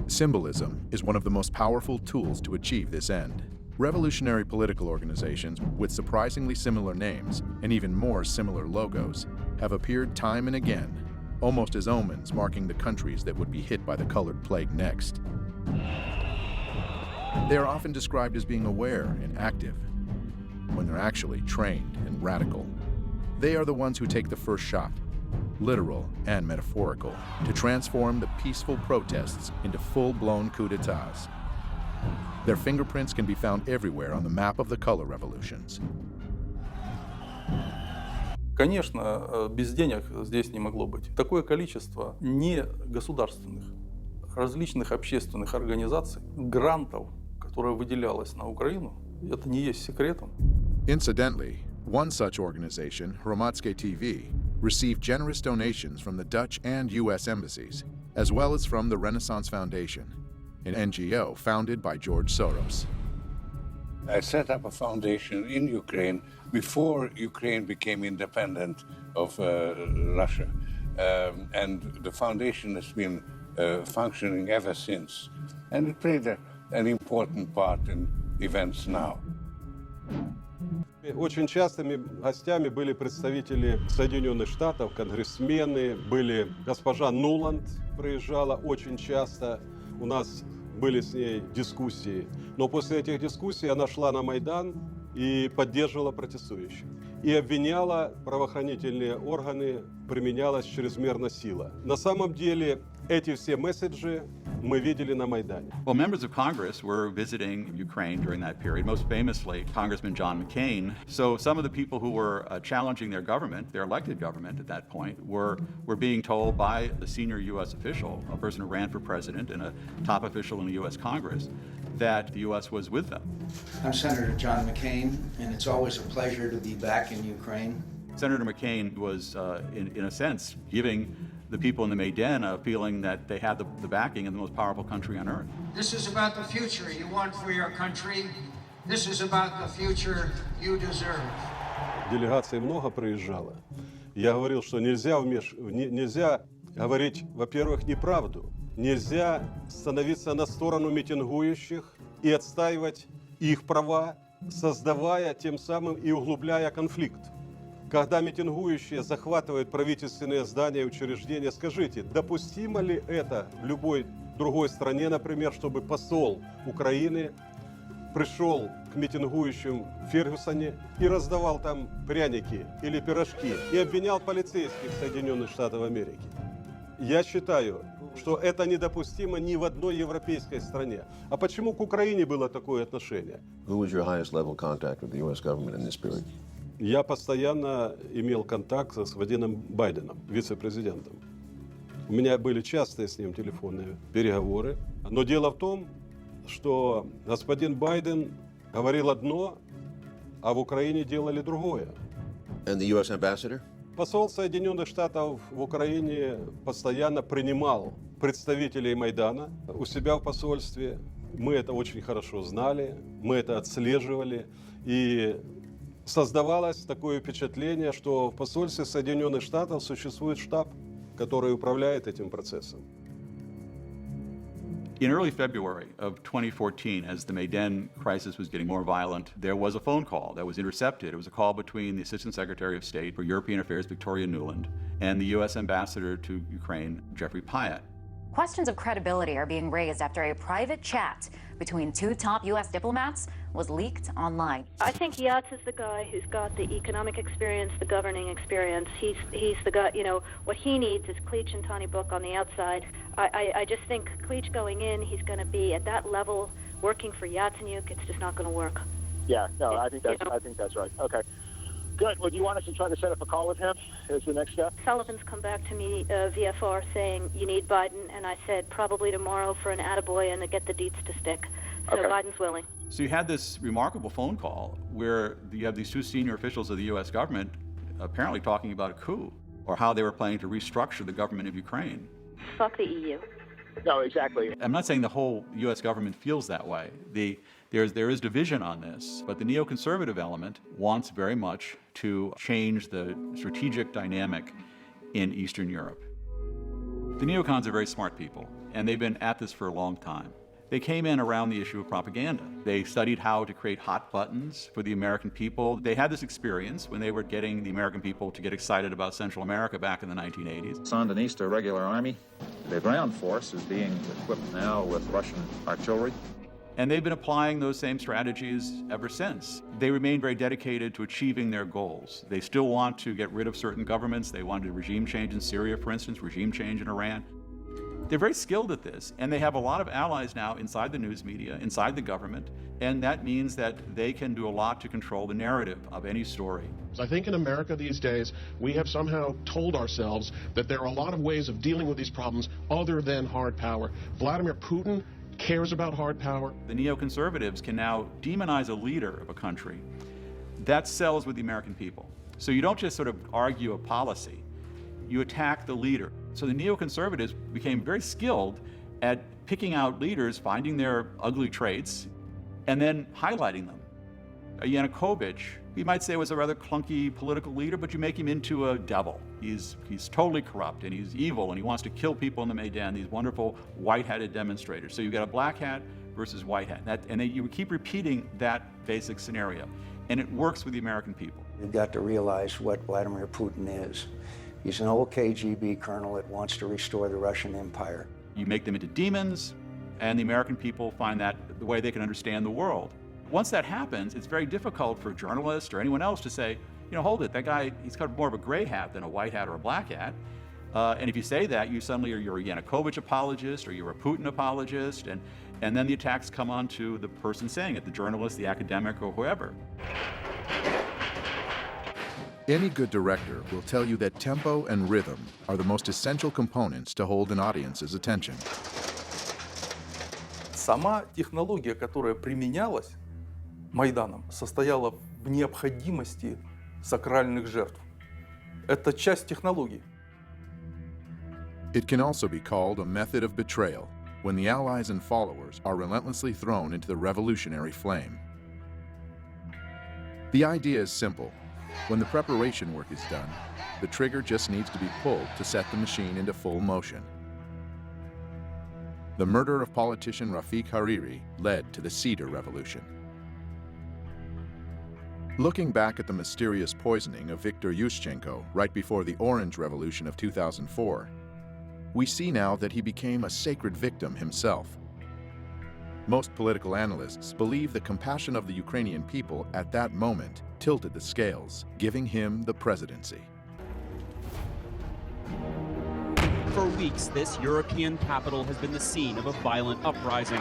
Symbolism is one of the most powerful tools to achieve this end. Revolutionary political organizations with surprisingly similar names and even more similar logos have appeared time and again, almost as omens marking the countries that would be hit by the colored plague next. They are often described as being aware and active, when they're actually trained and radical. They are the ones who take the first shot, literal and metaphorical, to transform the peaceful protests into full-blown coups d'etats. Their fingerprints can be found everywhere on the map of the color revolutions. Конечно, без денег здесь не могло быть. Такое количество негосударственных, различных общественных организаций, грантов, которые выделялось на Украину, это не есть секретом. Incidentally, one such organization, Hromadske TV, received generous donations from the Dutch and U.S. embassies, as well as from the Renaissance Foundation, an NGO founded by George Soros. I set up a foundation in Ukraine before Ukraine became independent of Russia. And the foundation has been functioning ever since. And it played an important part in events now. Очень частыми гостями были представители Соединенных Штатов, конгрессмены, были госпожа Нуланд, приезжала очень часто, у нас были с ней дискуссии. Но после этих дискуссий она шла на Майдан и поддерживала протестующих. И обвиняла правоохранительные органы, применялась чрезмерная сила. На самом деле эти все месседжи мы видели на Майдане. Well, members of Congress were visiting Ukraine during that period, most famously Congressman John McCain. So some of the people who were challenging their government, their elected government at that point, were being told by the senior U.S. official, a person who ran for president and a top official in the U.S. Congress, that the U.S. was with them. I'm Senator John McCain, and it's always a pleasure to be back in Ukraine. Senator McCain was, in a sense, giving the people in the Maidan a feeling that they had the backing of the most powerful country on earth. This is about the future you want for your country. This is about the future you deserve. Делегаций много приезжало. Я говорил, что нельзя говорить, во-первых, неправду. Нельзя становиться на сторону митингующих и отстаивать их права. создавая тем самым и углубляя конфликт. Когда митингующие захватывают правительственные здания и учреждения, скажите, допустимо ли это в любой другой стране, например, чтобы посол Украины пришел к митингующим в Фергюсоне и раздавал там пряники или пирожки и обвинял полицейских Соединенных Штатов Америки? Я считаю, что это недопустимо ни в одной европейской стране. А почему к Украине было такое отношение? Who was your highest level contact with the U.S. government in this period? Я постоянно имел контакт с господином Байденом, вице-президентом. У меня были частые с ним телефонные переговоры. Но дело в том, что господин Байден говорил одно, а в Украине делали другое. And the U.S. ambassador? Посол Соединенных Штатов в Украине постоянно принимал представителей Майдана у себя в посольстве. Мы это очень хорошо знали, мы это отслеживали. И создавалось такое впечатление, что в посольстве Соединенных Штатов существует штаб, который управляет этим процессом. In early February of 2014, as the Maidan crisis was getting more violent, there was a phone call that was intercepted. It was a call between the Assistant Secretary of State for European Affairs, Victoria Nuland, and the U.S. Ambassador to Ukraine, Jeffrey Pyatt. Questions of credibility are being raised after a private chat between two top U.S. diplomats was leaked online. I think Yats is the guy who's got the economic experience, the governing experience. He's the guy, you know, what he needs is Klitsch and Tony Book on the outside. I just think Klitsch going in, he's going to be at that level working for Yatsenyuk. It's just not going to work. Yeah, no, I think that's right. Okay. Good. Well, do you want us to try to set up a call with him as the next step? Sullivan's come back to me, VFR, saying you need Biden, and I said probably tomorrow for an attaboy and to get the deets to stick. So Okay. Biden's willing. So you had this remarkable phone call where you have these two senior officials of the U.S. government apparently talking about a coup or how they were planning to restructure the government of Ukraine. Fuck the EU. No, exactly. I'm not saying the whole U.S. government feels that way. There is division on this, but the neoconservative element wants very much to change the strategic dynamic in Eastern Europe. The neocons are very smart people, and they've been at this for a long time. They came in around the issue of propaganda. They studied how to create hot buttons for the American people. They had this experience when they were getting the American people to get excited about Central America back in the 1980s. Sandinista regular army. The ground force is being equipped now with Russian artillery. And they've been applying those same strategies ever since. They remain very dedicated to achieving their goals. They still want to get rid of certain governments. They wanted a regime change in Syria, for instance, regime change in Iran. They're very skilled at this, and they have a lot of allies now inside the news media, inside the government, and that means that they can do a lot to control the narrative of any story. I think in America these days, we have somehow told ourselves that there are a lot of ways of dealing with these problems other than hard power. Vladimir Putin cares about hard power. The neoconservatives can now demonize a leader of a country. That sells with the American people. So you don't just sort of argue a policy, you attack the leader. So the neoconservatives became very skilled at picking out leaders, finding their ugly traits, and then highlighting them. Yanukovych, you might say, was a rather clunky political leader, but you make him into a devil. He's totally corrupt, and he's evil, and he wants to kill people in the Maidan, these wonderful white-hatted demonstrators. So you've got a black hat versus white hat. You keep repeating that basic scenario, and it works with the American people. You've got to realize what Vladimir Putin is. He's an old KGB colonel that wants to restore the Russian Empire. You make them into demons, and the American people find that the way they can understand the world. Once that happens, it's very difficult for a journalist or anyone else to say, you know, hold it, that guy, he's got more of a gray hat than a white hat or a black hat. And if you say that, you suddenly you're a Yanukovych apologist or you're a Putin apologist, and then the attacks come on to the person saying it, the journalist, the academic, or whoever. Any good director will tell you that tempo and rhythm are the most essential components to hold an audience's attention. Сама технология, которая применялась Майданом, состояла в необходимости сакральных жертв. Это часть технологии. It can also be called a method of betrayal, when the allies and followers are relentlessly thrown into the revolutionary flame. The idea is simple. When the preparation work is done, the trigger just needs to be pulled to set the machine into full motion. The murder of politician Rafiq Hariri led to the Cedar Revolution. Looking back at the mysterious poisoning of Viktor Yushchenko right before the Orange Revolution of 2004, we see now that he became a sacred victim himself. Most political analysts believe the compassion of the Ukrainian people at that moment tilted the scales, giving him the presidency. For weeks, this European capital has been the scene of a violent uprising.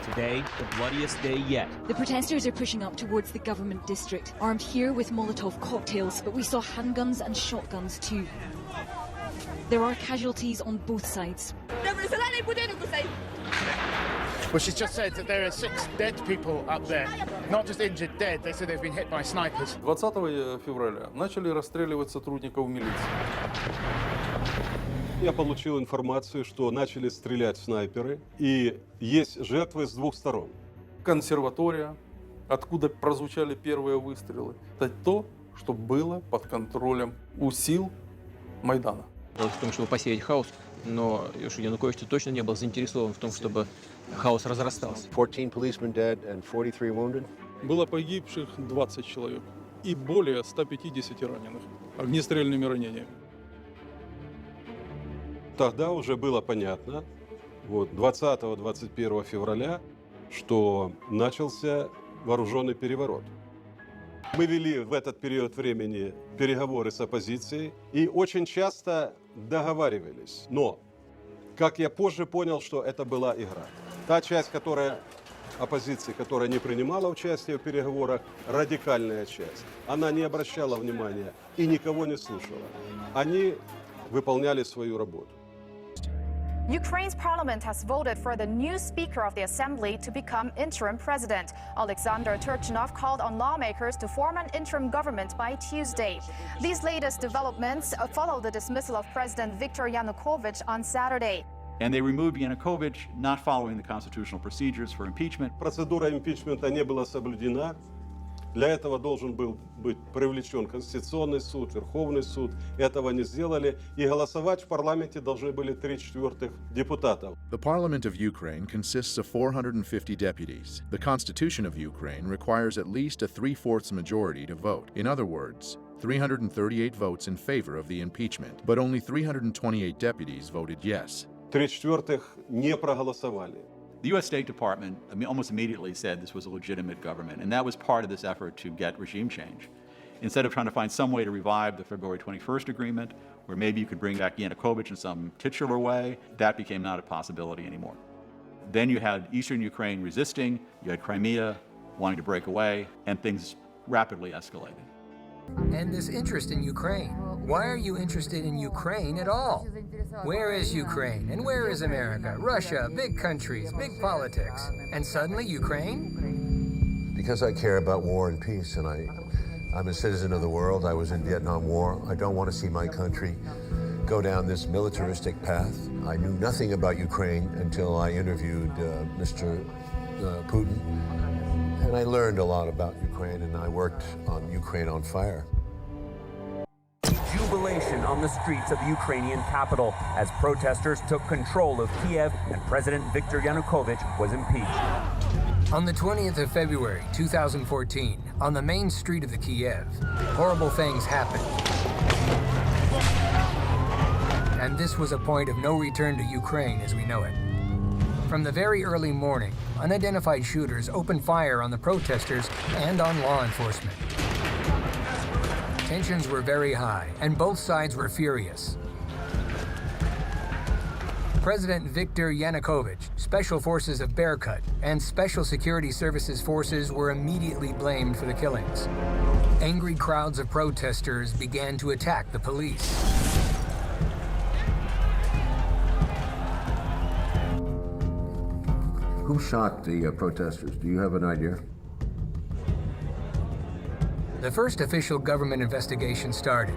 Today, the bloodiest day yet. The protesters are pushing up towards the government district, armed here with Molotov cocktails, but we saw handguns and shotguns too. There are casualties on both sides. Well, she's just said that there are 6 dead people up there. Not just injured, dead. They said they've been hit by snipers. 20 февраля начали расстреливать сотрудников милиции. Я получил информацию, что начали стрелять снайперы, и есть жертвы с 2 сторон. Консерватория, откуда прозвучали первые выстрелы. Это то, что было под контролем у сил Майдана. В том, чтобы посеять хаос, но Янукович точно не был заинтересован в том, чтобы хаос разрастался. 14 policemen dead and 43 wounded. Было погибших 20 человек и более 150 раненых огнестрельными ранениями. Тогда уже было понятно, 20-21 февраля, что начался вооруженный переворот. Мы вели в этот период времени переговоры с оппозицией и очень часто договаривались. Но, как я позже понял, что это была игра. Та часть, оппозиции, которая не принимала участие в переговорах, радикальная часть, она не обращала внимания и никого не слушала. Они выполняли свою работу. Ukraine's parliament has voted for the new speaker of the assembly to become interim president. Alexander Turchinov called on lawmakers to form an interim government by Tuesday. These latest developments follow the dismissal of President Viktor Yanukovych on Saturday. And they removed Yanukovych, not following the constitutional procedures for impeachment. Процедура импичмента не была соблюдена. Для этого должен был быть привлечен Конституционный суд, Верховный суд. Этого не сделали. И голосовать в парламенте должны были 3/4 депутатов. The Parliament of Ukraine consists of 450 deputies. The Constitution of Ukraine requires at least a 3/4 majority to vote. In other words, 338 votes in favor of the impeachment, but only 328 deputies voted yes. 3/4 не проголосовали. The U.S. State Department almost immediately said this was a legitimate government, and that was part of this effort to get regime change. Instead of trying to find some way to revive the February 21st agreement, where maybe you could bring back Yanukovych in some titular way, that became not a possibility anymore. Then you had eastern Ukraine resisting, you had Crimea wanting to break away, and things rapidly escalated. And this interest in Ukraine. Why are you interested in Ukraine at all? Where is Ukraine? And where is America? Russia, big countries, big politics. And suddenly Ukraine? Because I care about war and peace, and I'm a citizen of the world. I was in Vietnam War. I don't want to see my country go down this militaristic path. I knew nothing about Ukraine until I interviewed Mr. Putin. And I learned a lot about Ukraine, and I worked on Ukraine on Fire. Jubilation on the streets of the Ukrainian capital as protesters took control of Kiev and President Viktor Yanukovych was impeached. On the 20th of February, 2014, on the main street of the Kiev, horrible things happened. And this was a point of no return to Ukraine as we know it. From the very early morning, unidentified shooters opened fire on the protesters and on law enforcement. Tensions were very high, and both sides were furious. President Viktor Yanukovych, Special Forces of Berkut, and Special Security Services forces were immediately blamed for the killings. Angry crowds of protesters began to attack the police. Who shot the protesters? Do you have an idea? The first official government investigation started.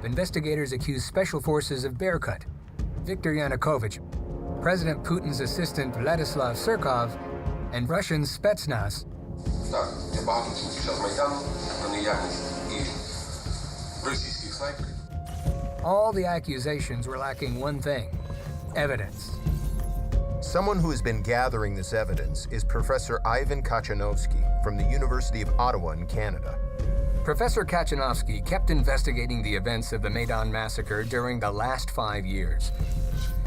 Investigators accused Special Forces of Berkut, Viktor Yanukovych, President Putin's assistant Vladislav Surkov, and Russian Spetsnaz. All the accusations were lacking one thing: evidence. Someone who has been gathering this evidence is Professor Ivan Kachanovsky from the University of Ottawa in Canada. Professor Kachanovsky kept investigating the events of the Maidan massacre during the last 5 years.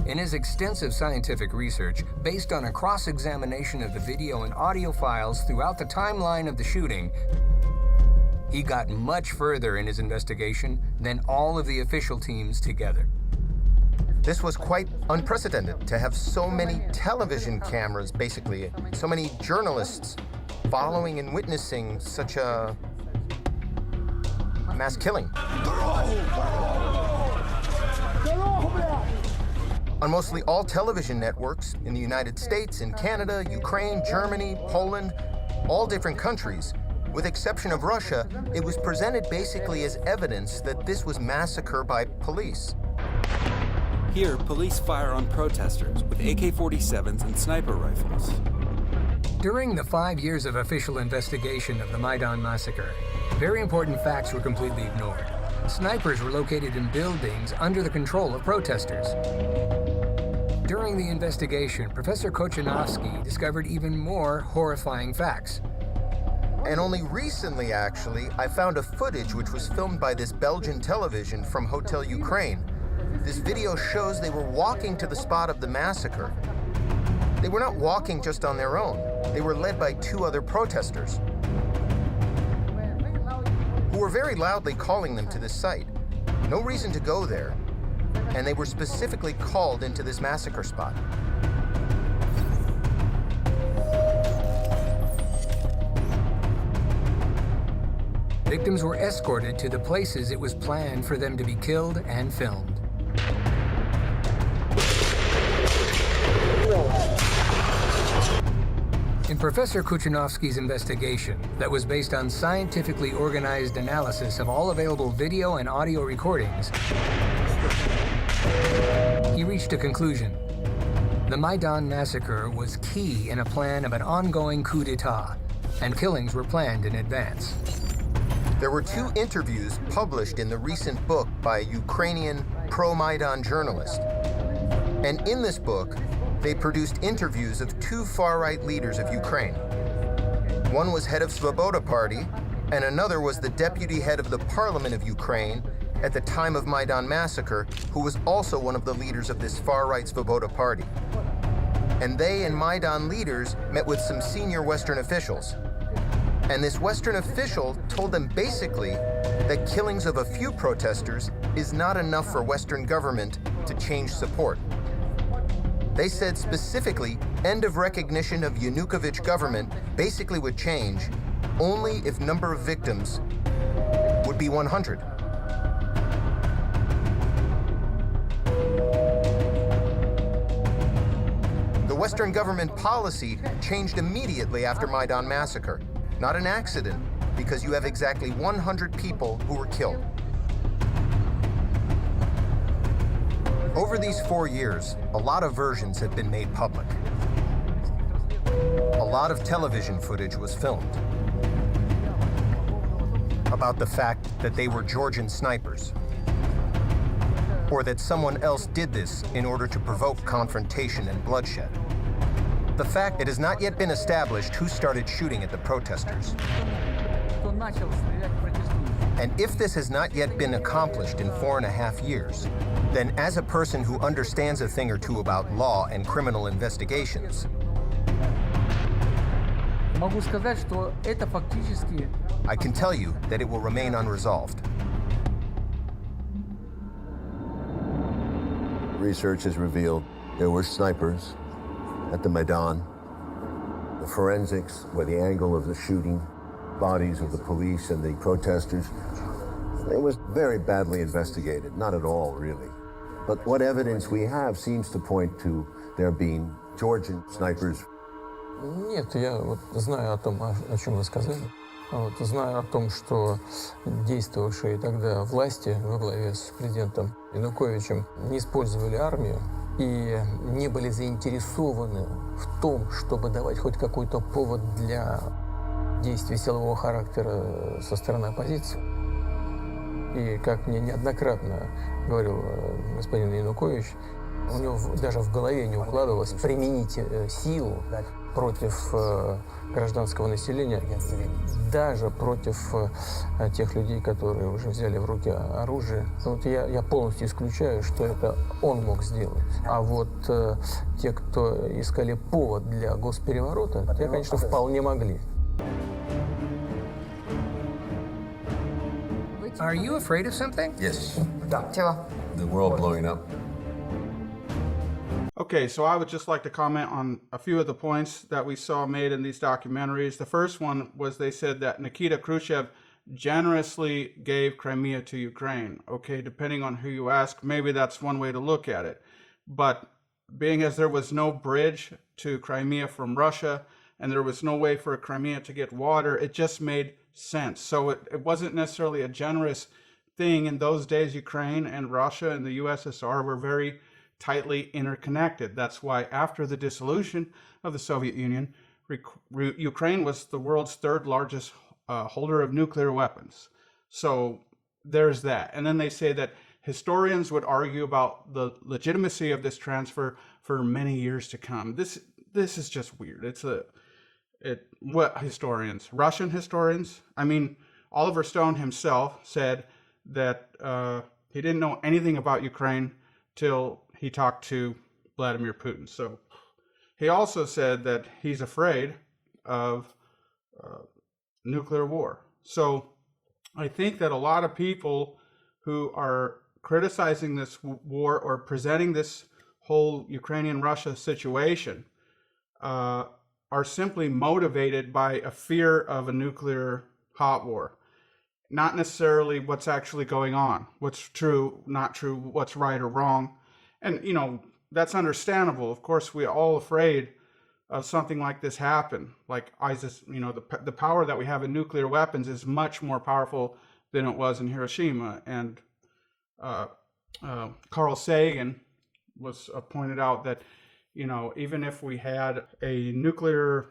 In his extensive scientific research, based on a cross-examination of the video and audio files throughout the timeline of the shooting, he got much further in his investigation than all of the official teams together. This was quite unprecedented, to have so many television cameras, basically, so many journalists following and witnessing such a mass killing. On mostly all television networks in the United States, in Canada, Ukraine, Germany, Poland, all different countries, with exception of Russia, it was presented basically as evidence that this was massacre by police. Here, police fire on protesters with AK-47s and sniper rifles. During the 5 years of official investigation of the Maidan massacre, very important facts were completely ignored. Snipers were located in buildings under the control of protesters. During the investigation, Professor Kachanovsky discovered even more horrifying facts. And only recently, actually, I found a footage which was filmed by this Belgian television from Hotel Ukraine. This video shows they were walking to the spot of the massacre. They were not walking just on their own. They were led by 2 other protesters who were very loudly calling them to this site. No reason to go there, and they were specifically called into this massacre spot. Victims were escorted to the places it was planned for them to be killed and filmed. In Professor Kachanovsky's investigation, that was based on scientifically organized analysis of all available video and audio recordings, he reached a conclusion. The Maidan massacre was key in a plan of an ongoing coup d'etat, and killings were planned in advance. There were 2 interviews published in the recent book by a Ukrainian pro-Maidan journalist. And in this book, they produced interviews of 2 far-right leaders of Ukraine. One was head of Svoboda Party, and another was the deputy head of the parliament of Ukraine at the time of Maidan massacre, who was also one of the leaders of this far-right Svoboda Party. And they and Maidan leaders met with some senior Western officials. And this Western official told them basically that killings of a few protesters is not enough for Western government to change support. They said specifically, end of recognition of Yanukovych government basically would change only if number of victims would be 100. The Western government policy changed immediately after Maidan massacre. Not an accident, because you have exactly 100 people who were killed. Over these 4 years, a lot of versions have been made public. A lot of television footage was filmed about the fact that they were Georgian snipers, or that someone else did this in order to provoke confrontation and bloodshed. The fact it has not yet been established who started shooting at the protesters. And if this has not yet been accomplished in 4.5 years, then as a person who understands a thing or two about law and criminal investigations, I can tell you that it will remain unresolved. Research has revealed there were snipers at the Maidan. The forensics, where the angle of the shooting, bodies of the police and the protesters, it was very badly investigated. Not at all, really. But what evidence we have seems to point to there being Georgian snipers. Нет, я знаю о том, о чем вы сказали. Знаю о том, что действовавшие тогда власти во главе с президентом Януковичем не использовали армию и не были заинтересованы в том, чтобы давать хоть какой-то повод для действий силового характера со стороны оппозиции. И как мне неоднократно говорил господин Янукович, у него даже в голове не укладывалось применить силу против гражданского населения, даже против тех людей, которые уже взяли в руки оружие. Вот я полностью исключаю, что это он мог сделать. А вот те, кто искали повод для госпереворота, те, конечно, вполне могли. Are you afraid of something? Yes. Чего? The world blowing up. Okay, so I would just like to comment on a few of the points that we saw made in these documentaries. The first one was they said that Nikita Khrushchev generously gave Crimea to Ukraine. Okay, depending on who you ask, maybe that's one way to look at it. But being as there was no bridge to Crimea from Russia, and there was no way for Crimea to get water, it just made sense. So it wasn't necessarily a generous thing. In those days, Ukraine and Russia and the USSR were very tightly interconnected. That's why after the dissolution of the Soviet Union, Ukraine was the world's third largest holder of nuclear weapons. So there's that. And then they say that historians would argue about the legitimacy of this transfer for many years to come. This is just weird. What historians? Russian historians? I mean, Oliver Stone himself said that he didn't know anything about Ukraine till he talked to Vladimir Putin. So he also said that he's afraid of nuclear war. So I think that a lot of people who are criticizing this war or presenting this whole Ukrainian-Russia situation are simply motivated by a fear of a nuclear hot war, not necessarily what's actually going on, what's true, not true, what's right or wrong. And, you know, that's understandable. Of course, we're all afraid of something like this happen. Like ISIS, you know, the power that we have in nuclear weapons is much more powerful than it was in Hiroshima. And Carl Sagan was pointed out that, you know, even if we had a nuclear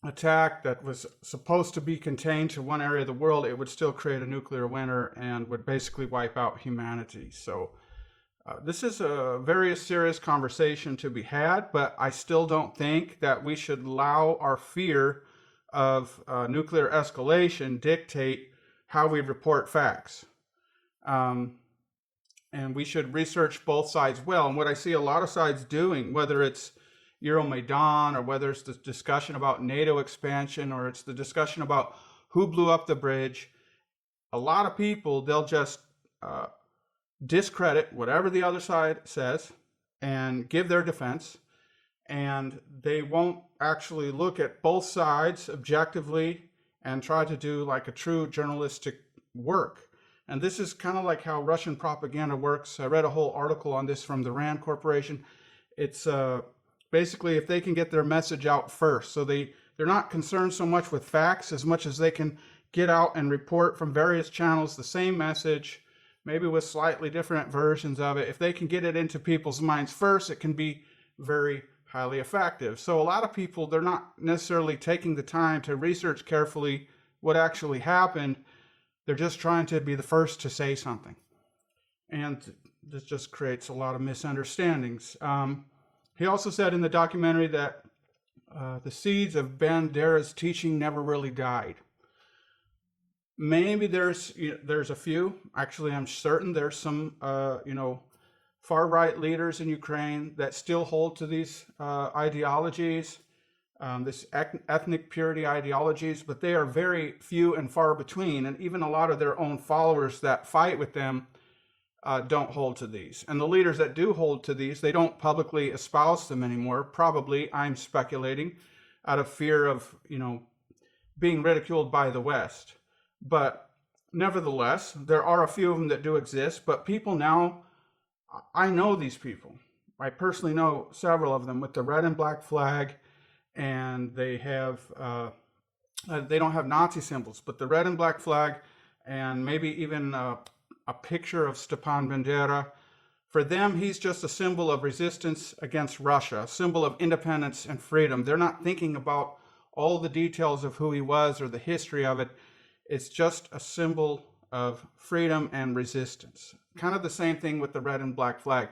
attack that was supposed to be contained to one area of the world, it would still create a nuclear winter and would basically wipe out humanity. So this is a very serious conversation to be had, but I still don't think that we should allow our fear of nuclear escalation dictate how we report facts. And we should research both sides well. And what I see a lot of sides doing, whether it's Euromaidan or whether it's the discussion about NATO expansion or it's the discussion about who blew up the bridge, a lot of people, they'll just discredit whatever the other side says and give their defense. And they won't actually look at both sides objectively and try to do like a true journalistic work. And this is kind of like how Russian propaganda works. I read a whole article on this from the RAND Corporation. It's basically if they can get their message out first. So they're not concerned so much with facts as much as they can get out and report from various channels the same message, maybe with slightly different versions of it. If they can get it into people's minds first, it can be very highly effective. So a lot of people, they're not necessarily taking the time to research carefully what actually happened. They're just trying to be the first to say something. And this just creates a lot of misunderstandings. He also said in the documentary that the seeds of Bandera's teaching never really died. Maybe there's a few. Actually, I'm certain there's some, far-right leaders in Ukraine that still hold to these ideologies. This ethnic purity ideologies, but they are very few and far between. And even a lot of their own followers that fight with them don't hold to these. And the leaders that do hold to these, they don't publicly espouse them anymore. Probably, I'm speculating, out of fear of, being ridiculed by the West. But nevertheless, there are a few of them that do exist. But people now, I know these people. I personally know several of them with the red and black flag. And they have, they don't have Nazi symbols, but the red and black flag and maybe even a picture of Stepan Bandera. For them, he's just a symbol of resistance against Russia, a symbol of independence and freedom. They're not thinking about all the details of who he was or the history of it. It's just a symbol of freedom and resistance. Kind of the same thing with the red and black flag.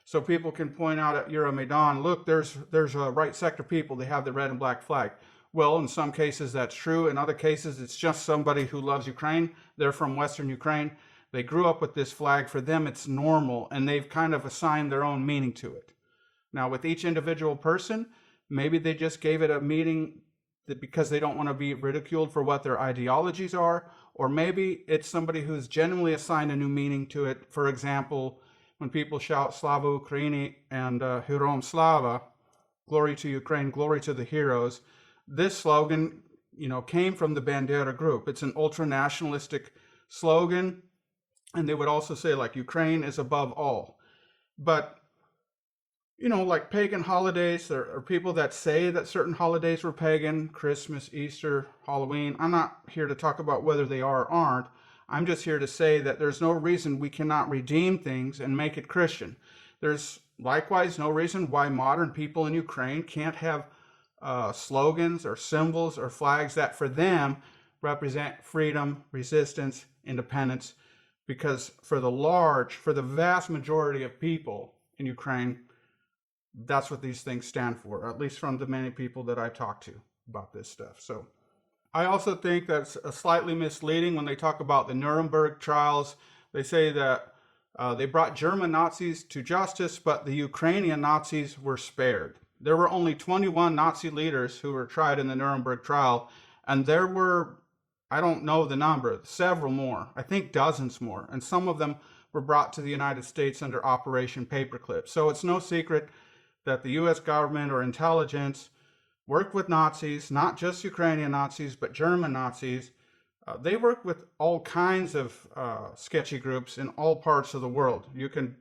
So people can point out at Euromaidan, look, there's a right sector people, they have the red and black flag. Well, in some cases that's true. In other cases, it's just somebody who loves Ukraine. They're from Western Ukraine. They grew up with this flag. For them, it's normal, and they've kind of assigned their own meaning to it. Now, with each individual person, maybe they just gave it a meaning because they don't want to be ridiculed for what their ideologies are, or maybe it's somebody who's genuinely assigned a new meaning to it. For example, when people shout Slava Ukraini and Heroam Slava, glory to Ukraine, glory to the heroes, this slogan, came from the Bandera group. It's an ultra-nationalistic slogan, and they would also say, like, Ukraine is above all. But, like pagan holidays, there are people that say that certain holidays were pagan, Christmas, Easter, Halloween. I'm not here to talk about whether they are or aren't. I'm just here to say that there's no reason we cannot redeem things and make it Christian. There's likewise no reason why modern people in Ukraine can't have slogans or symbols or flags that for them represent freedom, resistance, independence, because for the vast majority of people in Ukraine, that's what these things stand for, at least from the many people that I've talked to about this stuff. So I also think that's slightly misleading when they talk about the Nuremberg trials. They say that they brought German Nazis to justice, but the Ukrainian Nazis were spared. There were only 21 Nazi leaders who were tried in the Nuremberg trial, and there were, I don't know the number, several more, I think dozens more, and some of them were brought to the United States under Operation Paperclip. So it's no secret that the US government or intelligence worked with Nazis, not just Ukrainian Nazis, but German Nazis. They worked with all kinds of sketchy groups in all parts of the world. You can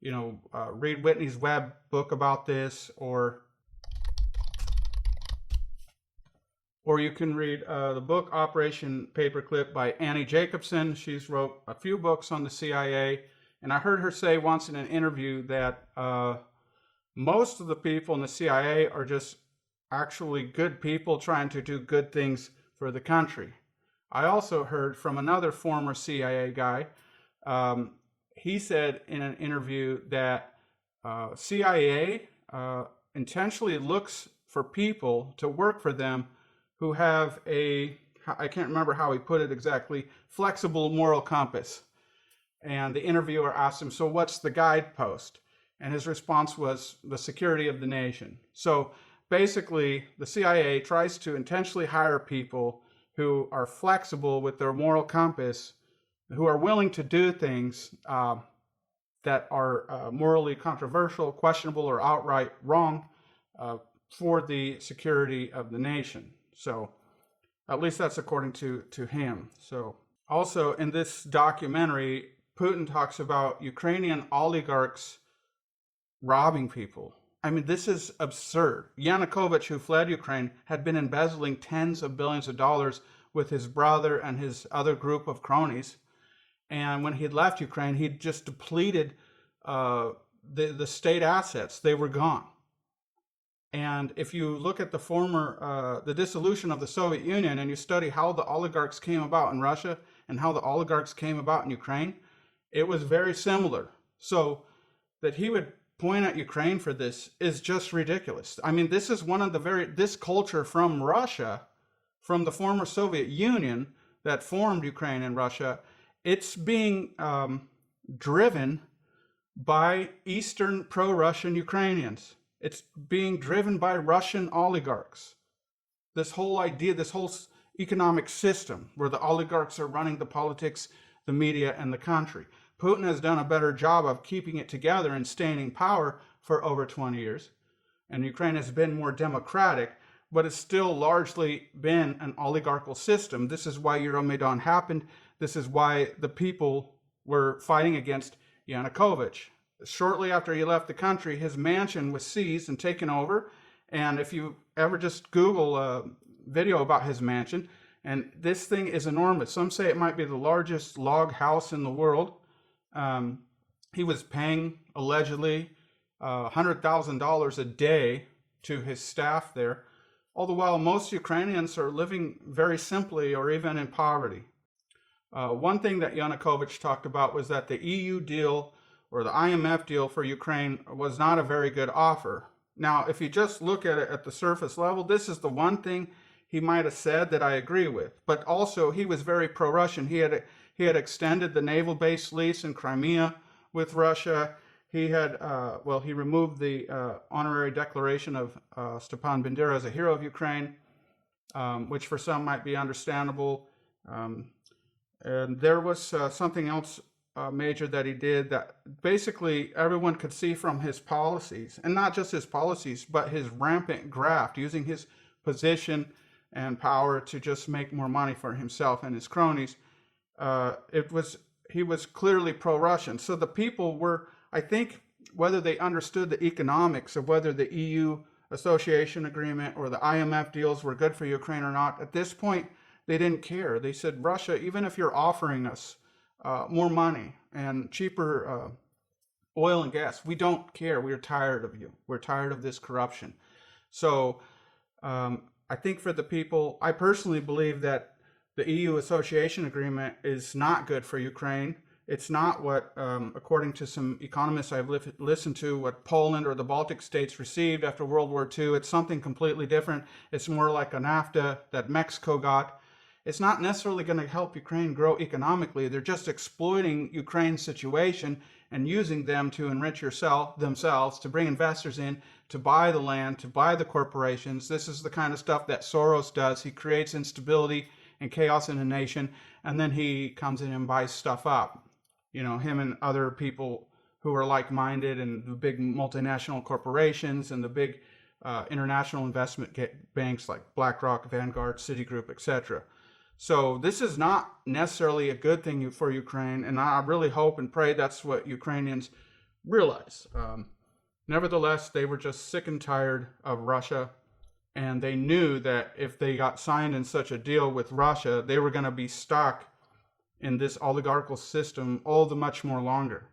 read Whitney's Webb book about this, or you can read the book Operation Paperclip by Annie Jacobson. She's wrote a few books on the CIA, and I heard her say once in an interview that most of the people in the CIA are just actually good people trying to do good things for the country. I also heard from another former CIA guy, he said in an interview that CIA intentionally looks for people to work for them who have I can't remember how he put it exactly, flexible moral compass. And the interviewer asked him, so what's the guidepost? And his response was the security of the nation. So basically, the CIA tries to intentionally hire people who are flexible with their moral compass, who are willing to do things that are morally controversial, questionable, or outright wrong for the security of the nation. So at least that's according to him. So also in this documentary, Putin talks about Ukrainian oligarchs robbing people. I mean, this is absurd. Yanukovych, who fled Ukraine, had been embezzling tens of billions of dollars with his brother and his other group of cronies. And when he had left Ukraine, he'd just depleted the state assets. They were gone. And if you look at the dissolution of the Soviet Union, and you study how the oligarchs came about in Russia and how the oligarchs came about in Ukraine, it was very similar. So that he would point at Ukraine for this is just ridiculous. I mean, this is one of this culture from Russia, from the former Soviet Union that formed Ukraine and Russia, it's being driven by Eastern pro-Russian Ukrainians. It's being driven by Russian oligarchs. This whole idea, this whole economic system where the oligarchs are running the politics, the media, and the country. Putin has done a better job of keeping it together and staying in power for over 20 years. And Ukraine has been more democratic, but it's still largely been an oligarchical system. This is why Euromaidan happened. This is why the people were fighting against Yanukovych. Shortly after he left the country, his mansion was seized and taken over. And if you ever just Google a video about his mansion, and this thing is enormous. Some say it might be the largest log house in the world. He was paying, allegedly, $100,000 a day to his staff there, all the while most Ukrainians are living very simply or even in poverty. One thing that Yanukovych talked about was that the EU deal or the IMF deal for Ukraine was not a very good offer. Now, if you just look at it at the surface level, this is the one thing he might have said that I agree with. But also, he was very pro-Russian. He had extended the naval base lease in Crimea with Russia. He had, he removed the honorary declaration of Stepan Bandera as a hero of Ukraine, which for some might be understandable. And there was something else major that he did that basically everyone could see from his policies, and not just his policies, but his rampant graft, using his position and power to just make more money for himself and his cronies. He was clearly pro-Russian. So the people were, I think, whether they understood the economics of whether the EU association agreement or the IMF deals were good for Ukraine or not, at this point, they didn't care. They said, Russia, even if you're offering us more money and cheaper oil and gas, we don't care. We're tired of you. We're tired of this corruption. So I think for the people, I personally believe that the EU association agreement is not good for Ukraine. It's not what, according to some economists I've listened to, what Poland or the Baltic states received after World War II. It's something completely different. It's more like a NAFTA that Mexico got. It's not necessarily going to help Ukraine grow economically. They're just exploiting Ukraine's situation and using them to enrich themselves, to bring investors in, to buy the land, to buy the corporations. This is the kind of stuff that Soros does. He creates instability and chaos in a nation, and then he comes in and buys stuff up. You know, him and other people who are like-minded, and the big multinational corporations and the big international investment banks like BlackRock, Vanguard, Citigroup, etc. So this is not necessarily a good thing for Ukraine, and I really hope and pray that's what Ukrainians realize. Nevertheless, they were just sick and tired of Russia, and they knew that if they got signed in such a deal with Russia, they were going to be stuck in this oligarchical system all the much more longer.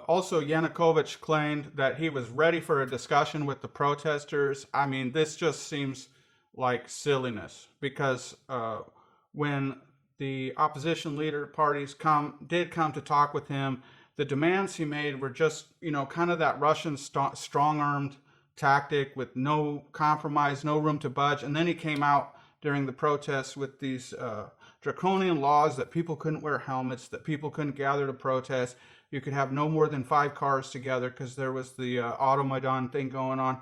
Also, Yanukovych claimed that he was ready for a discussion with the protesters. I mean, this just seems like silliness, because when the opposition leader parties did come to talk with him, the demands he made were just, kind of that Russian strong-armed tactic with no compromise, no room to budge. And then he came out during the protests with these draconian laws that people couldn't wear helmets, that people couldn't gather to protest. You could have no more than 5 cars together because there was the Euromaidan thing going on.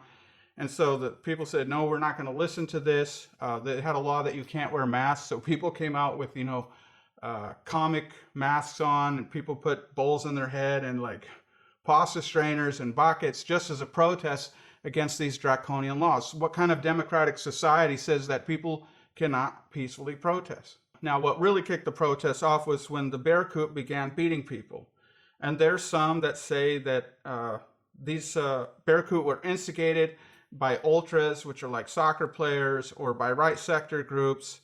And so the people said, no, we're not going to listen to this. They had a law that you can't wear masks. So people came out with, comic masks on, and people put bowls in their head and like pasta strainers and buckets just as a protest against these draconian laws. What kind of democratic society says that people cannot peacefully protest? Now, what really kicked the protests off was when the Berkut began beating people. And there's some that say that these Berkut were instigated by ultras, which are like soccer players, or by right sector groups.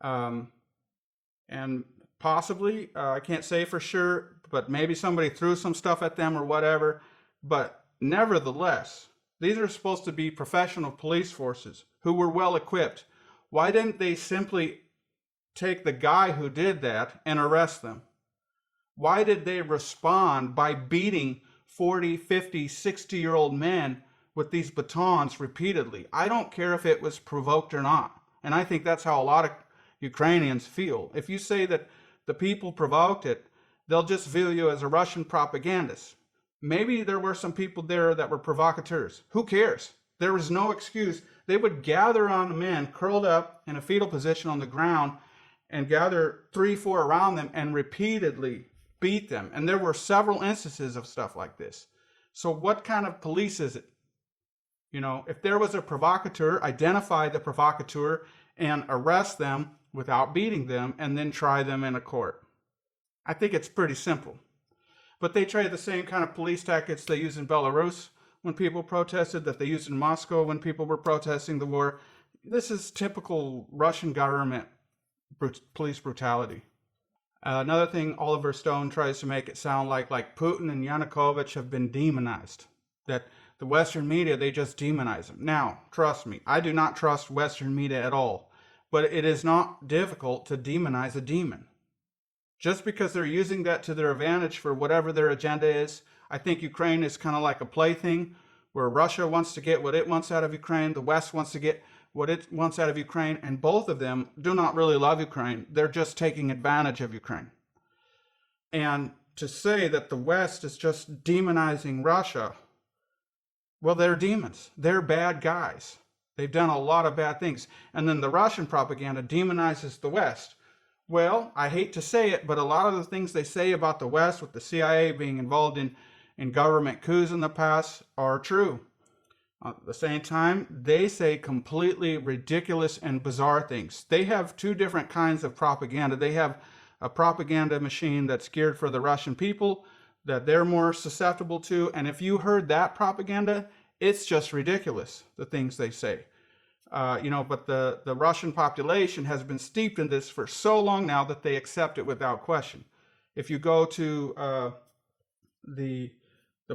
And possibly, I can't say for sure, but maybe somebody threw some stuff at them or whatever. But nevertheless, these are supposed to be professional police forces who were well equipped. Why didn't they simply take the guy who did that and arrest them? Why did they respond by beating 40, 50, 60-year-old men with these batons repeatedly? I don't care if it was provoked or not. And I think that's how a lot of Ukrainians feel. If you say that the people provoked it, they'll just view you as a Russian propagandist. Maybe there were some people there that were provocateurs. Who cares? There was no excuse. They would gather on men curled up in a fetal position on the ground and gather 3, 4 around them and repeatedly beat them. And there were several instances of stuff like this. So what kind of police is it? If there was a provocateur, identify the provocateur and arrest them without beating them, and then try them in a court. I think it's pretty simple. But they tried the same kind of police tactics they used in Belarus when people protested, that they used in Moscow when people were protesting the war. This is typical Russian government police brutality. Another thing, Oliver Stone tries to make it sound like Putin and Yanukovych have been demonized, that the Western media, they just demonize them. Now, trust me, I do not trust Western media at all, but it is not difficult to demonize a demon. just because they're using that to their advantage for whatever their agenda is. I think Ukraine is kind of like a plaything where Russia wants to get what it wants out of Ukraine, the West wants to get what it wants out of Ukraine, and both of them do not really love Ukraine. They're just taking advantage of Ukraine. And to say that the West is just demonizing Russia, well, they're demons. They're bad guys. They've done a lot of bad things. And then the Russian propaganda demonizes the West. Well, I hate to say it, but a lot of the things they say about the West, with the CIA being involved in government coups in the past, are true. At the same time, they say completely ridiculous and bizarre things. They have two different kinds of propaganda. They have a propaganda machine that's geared for the Russian people that they're more susceptible to. And if you heard that propaganda, it's just ridiculous, the things they say. But the Russian population has been steeped in this for so long now that they accept it without question. If you go to the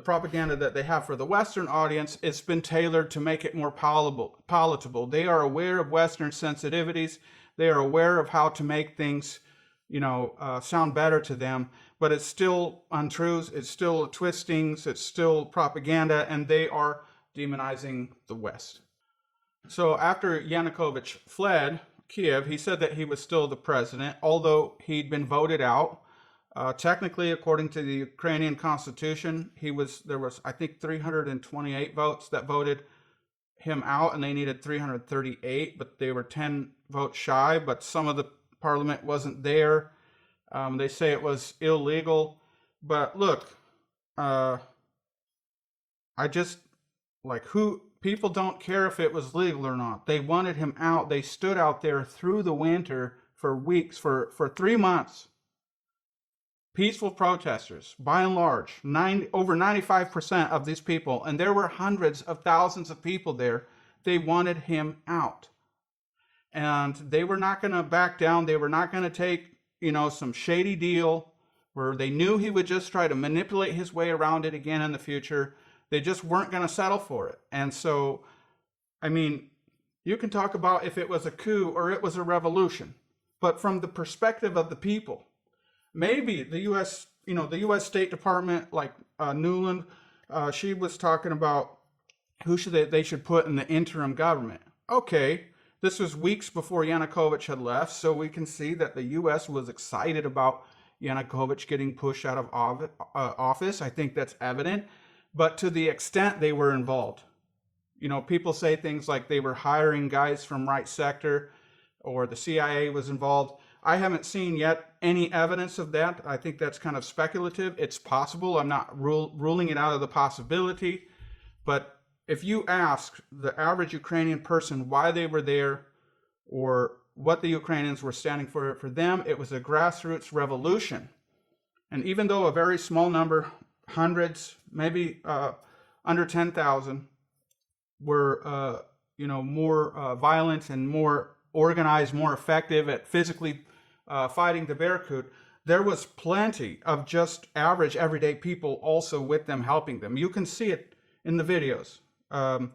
propaganda that they have for the Western audience, it's been tailored to make it more palatable. They are aware of Western sensitivities. They are aware of how to make things, sound better to them. But it's still untruths. It's still twistings. It's still propaganda, and they are demonizing the West. So after Yanukovych fled Kiev, he said that he was still the president, although he'd been voted out. Technically, according to the Ukrainian constitution, there was, I think, 328 votes that voted him out, and they needed 338, but they were 10 votes shy, but some of the parliament wasn't there. They say it was illegal. But look, people don't care if it was legal or not. They wanted him out. They stood out there through the winter for weeks, for 3 months. Peaceful protesters, by and large, over 95% of these people, and there were hundreds of thousands of people there, they wanted him out. And they were not going to back down. They were not going to take, some shady deal where they knew he would just try to manipulate his way around it again in the future. They just weren't going to settle for it. And so, you can talk about if it was a coup or it was a revolution, but from the perspective of the people, maybe the U.S., the U.S. State Department, like Nuland, she was talking about who they should put in the interim government. Okay, this was weeks before Yanukovych had left, so we can see that the U.S. was excited about Yanukovych getting pushed out of office. I think that's evident. But to the extent they were involved, people say things like they were hiring guys from right sector or the CIA was involved. I haven't seen yet any evidence of that. I think that's kind of speculative. It's possible. I'm not ruling it out of the possibility. But if you ask the average Ukrainian person why they were there or what the Ukrainians were standing for them, it was a grassroots revolution. And even though a very small number, hundreds, maybe under 10,000, were more violent and more organized, more effective at physically fighting the Berkut, there was plenty of just average, everyday people also with them, helping them. You can see it in the videos. I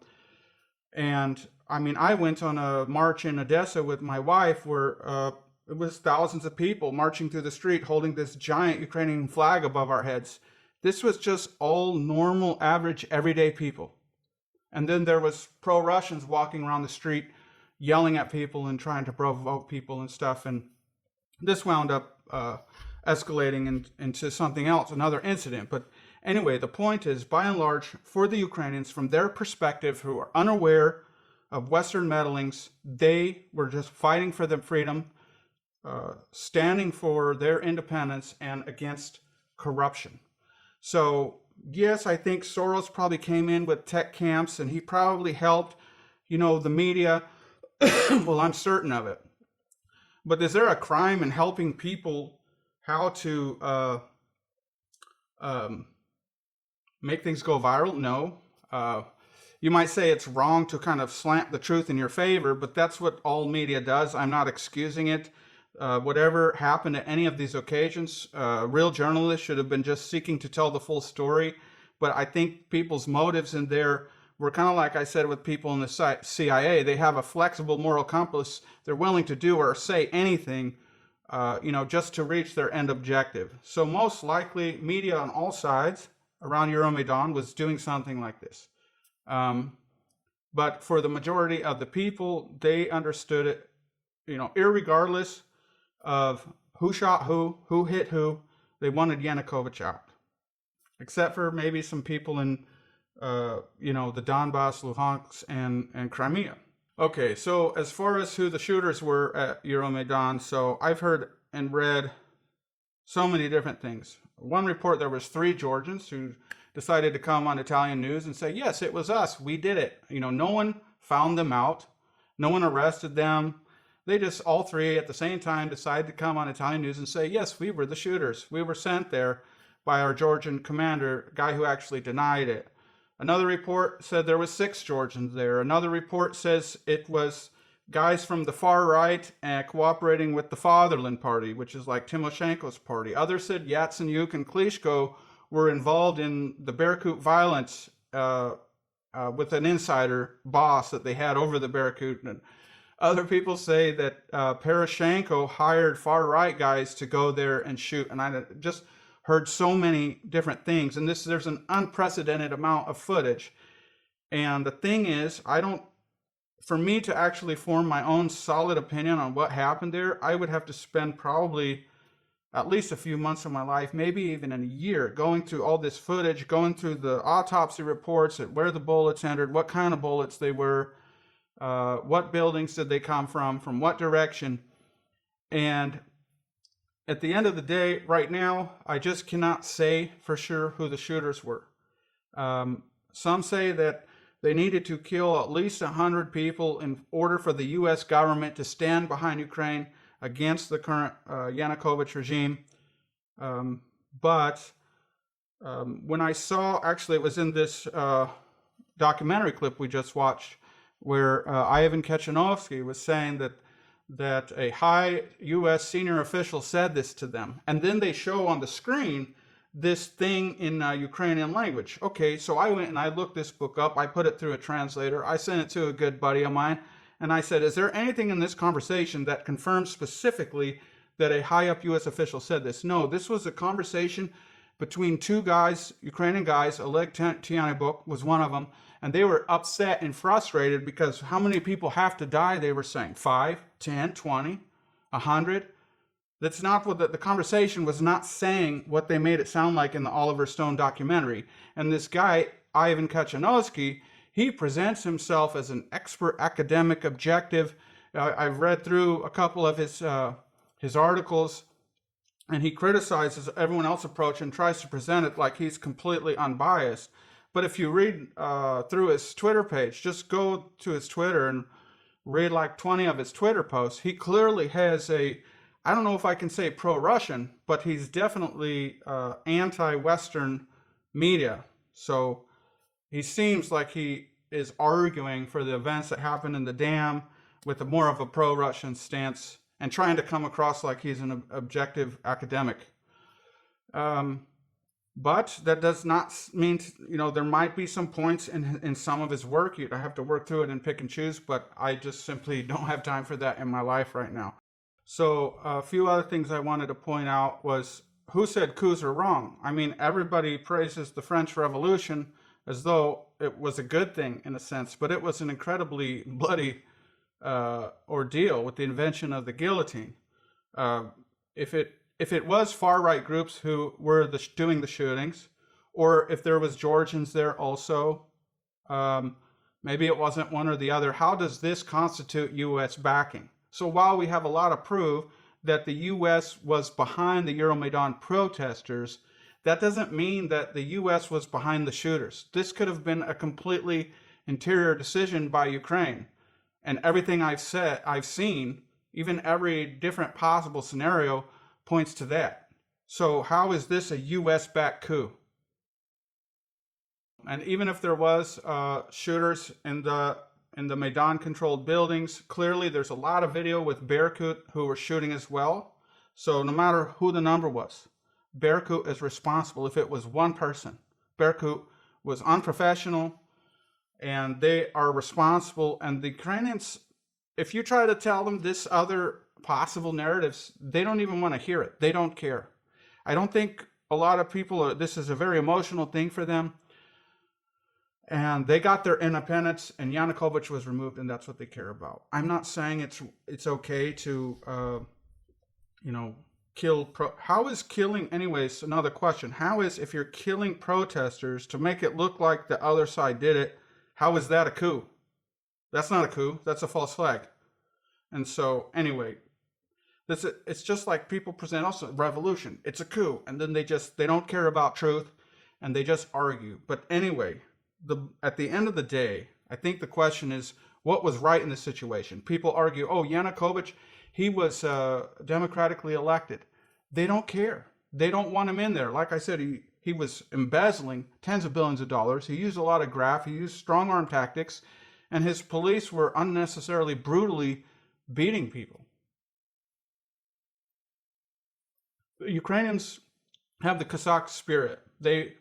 went on a march in Odessa with my wife where it was thousands of people marching through the street holding this giant Ukrainian flag above our heads. This was just all normal, average, everyday people. And then there was pro-Russians walking around the street yelling at people and trying to provoke people and stuff. And this wound up escalating into something else, another incident. But anyway, the point is, by and large, for the Ukrainians, from their perspective, who are unaware of Western meddlings, they were just fighting for their freedom, standing for their independence and against corruption. So, yes, I think Soros probably came in with tech camps and he probably helped, the media. Well, I'm certain of it. But is there a crime in helping people how to make things go viral? No. You might say it's wrong to kind of slant the truth in your favor, but that's what all media does. I'm not excusing it. Whatever happened at any of these occasions, real journalists should have been just seeking to tell the full story. But I think people's motives in there were kind of like I said with people in the CIA. They have a flexible moral compass. They're willing to do or say anything just to reach their end objective. So most likely, media on all sides around Euromaidan was doing something like this. But for the majority of the people, they understood it, irregardless of who shot who hit who, they wanted Yanukovych out. Except for maybe some people in, the Donbass, Luhansk, and Crimea. Okay, so as far as who the shooters were at Euromaidan, so I've heard and read so many different things. One report, there was 3 Georgians who decided to come on Italian news and say, yes, it was us, we did it. No one found them out, no one arrested them. They just, all 3 at the same time, decided to come on Italian news and say, yes, we were the shooters. We were sent there by our Georgian commander, guy who actually denied it. Another report said there was 6 Georgians there. Another report says it was guys from the far right cooperating with the Fatherland Party, which is like Timoshenko's party. Others said Yatsenyuk and Klitschko were involved in the Berkut violence with an insider boss that they had over the Berkut. And other people say that Poroshenko hired far right guys to go there and shoot. And I just heard so many different things, and there's an unprecedented amount of footage. And the thing is, for me to actually form my own solid opinion on what happened there, I would have to spend probably at least a few months of my life, maybe even in a year, going through all this footage, going through the autopsy reports at where the bullets entered, what kind of bullets they were, what buildings did they come from what direction. And at the end of the day, right now, I just cannot say for sure who the shooters were. Some say that they needed to kill at least 100 people in order for the U.S. government to stand behind Ukraine against the current Yanukovych regime. But when I saw, actually it was in this documentary clip we just watched, where Ivan Kachanovsky was saying that a high U.S. senior official said this to them. And then they show on the screen this thing in Ukrainian language. Okay, so I went and I looked this book up. I put it through a translator. I sent it to a good buddy of mine. And I said, is there anything in this conversation that confirms specifically that a high-up U.S. official said this? No, this was a conversation between 2 guys, Ukrainian guys. Oleg Tyanibuk was one of them. And they were upset and frustrated because how many people have to die, they were saying? 5, 10, 20, 100? That's not what the conversation was not saying what they made it sound like in the Oliver Stone documentary. And this guy, Ivan Kachanovsky, he presents himself as an expert academic objective. I've read through a couple of his articles, and he criticizes everyone else's approach and tries to present it like he's completely unbiased. But if you read through his Twitter page, just go to his Twitter and read like 20 of his Twitter posts. He clearly has I don't know if I can say pro-Russian, but he's definitely anti-Western media. So he seems like he is arguing for the events that happened in the dam with more of a pro-Russian stance and trying to come across like he's an objective academic. But that does not mean, there might be some points in some of his work. I have to work through it and pick and choose, but I just simply don't have time for that in my life right now. So a few other things I wanted to point out was, who said coups are wrong? I mean, everybody praises the French Revolution as though it was a good thing in a sense, but it was an incredibly bloody ordeal with the invention of the guillotine. If it was far-right groups who were doing the shootings, or if there was Georgians there also, maybe it wasn't one or the other, how does this constitute U.S. backing? So while we have a lot of proof that the U.S. was behind the Euromaidan protesters, that doesn't mean that the U.S. was behind the shooters. This could have been a completely interior decision by Ukraine. And everything I've seen, even every different possible scenario, points to that. So how is this a U.S.-backed coup? And even if there was shooters in the Maidan-controlled buildings, clearly there's a lot of video with Berkut who were shooting as well. So no matter who the number was, Berkut is responsible if it was one person. Berkut was unprofessional, and they are responsible. And the Ukrainians, if you try to tell them this other possible narratives, they don't even want to hear it. They don't care. I don't think a lot of people this is a very emotional thing for them. And they got their independence, and Yanukovych was removed, and that's what they care about. I'm not saying it's okay to, kill. How is killing, anyways, another question. How is, if you're killing protesters to make it look like the other side did it, how is that a coup? That's not a coup. That's a false flag. And so, anyway, it's just like people present also revolution. It's a coup, and then they don't care about truth, and they just argue. But anyway, at the end of the day, I think the question is, what was right in the situation? People argue, oh, Yanukovych, he was democratically elected. They don't care. They don't want him in there. Like I said, he was embezzling tens of billions of dollars. He used a lot of graft. He used strong-arm tactics. And his police were unnecessarily brutally beating people. The Ukrainians have the Cossack spirit. They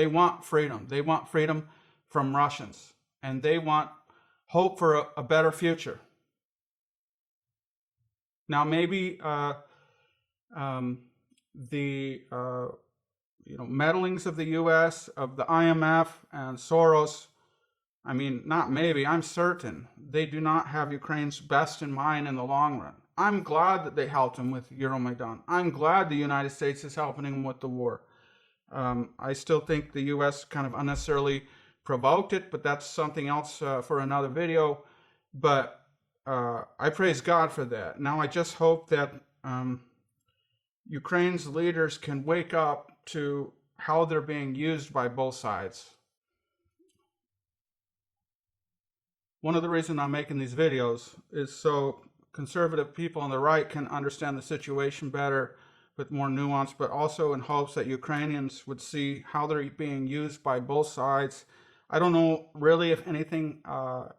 want freedom. They want freedom from Russians, and they want hope for a better future. Now, maybe the meddlings of the U.S., of the IMF, and Soros, I mean, not maybe, I'm certain they do not have Ukraine's best in mind in the long run. I'm glad that they helped him with Euromaidan. I'm glad the United States is helping him with the war. I still think the U.S. kind of unnecessarily provoked it, but that's something else for another video. But I praise God for that. Now I just hope that Ukraine's leaders can wake up to how they're being used by both sides. One of the reasons I'm making these videos is so conservative people on the right can understand the situation better with more nuance, but also in hopes that Ukrainians would see how they're being used by both sides. I don't know really if anything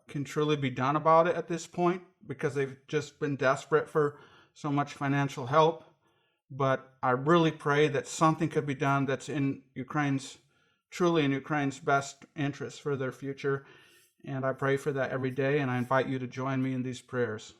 can truly be done about it at this point, because they've just been desperate for so much financial help. But I really pray that something could be done that's truly in Ukraine's best interest for their future. And I pray for that every day, and I invite you to join me in these prayers.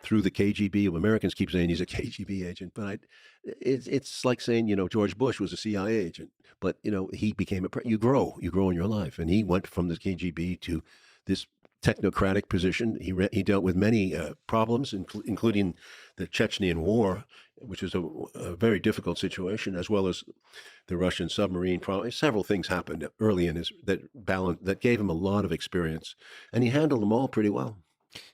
Through the KGB, Americans keep saying he's a KGB agent, but it's like saying, George Bush was a CIA agent, but, he became you grow in your life. And he went from the KGB to this technocratic position. He dealt with many problems, including the Chechnyan War, which was a very difficult situation, as well as the Russian submarine problem. Several things happened early in that gave him a lot of experience, and he handled them all pretty well.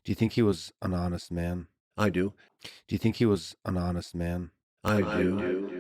Do you think he was an honest man? I do. Do you think he was an honest man? I do.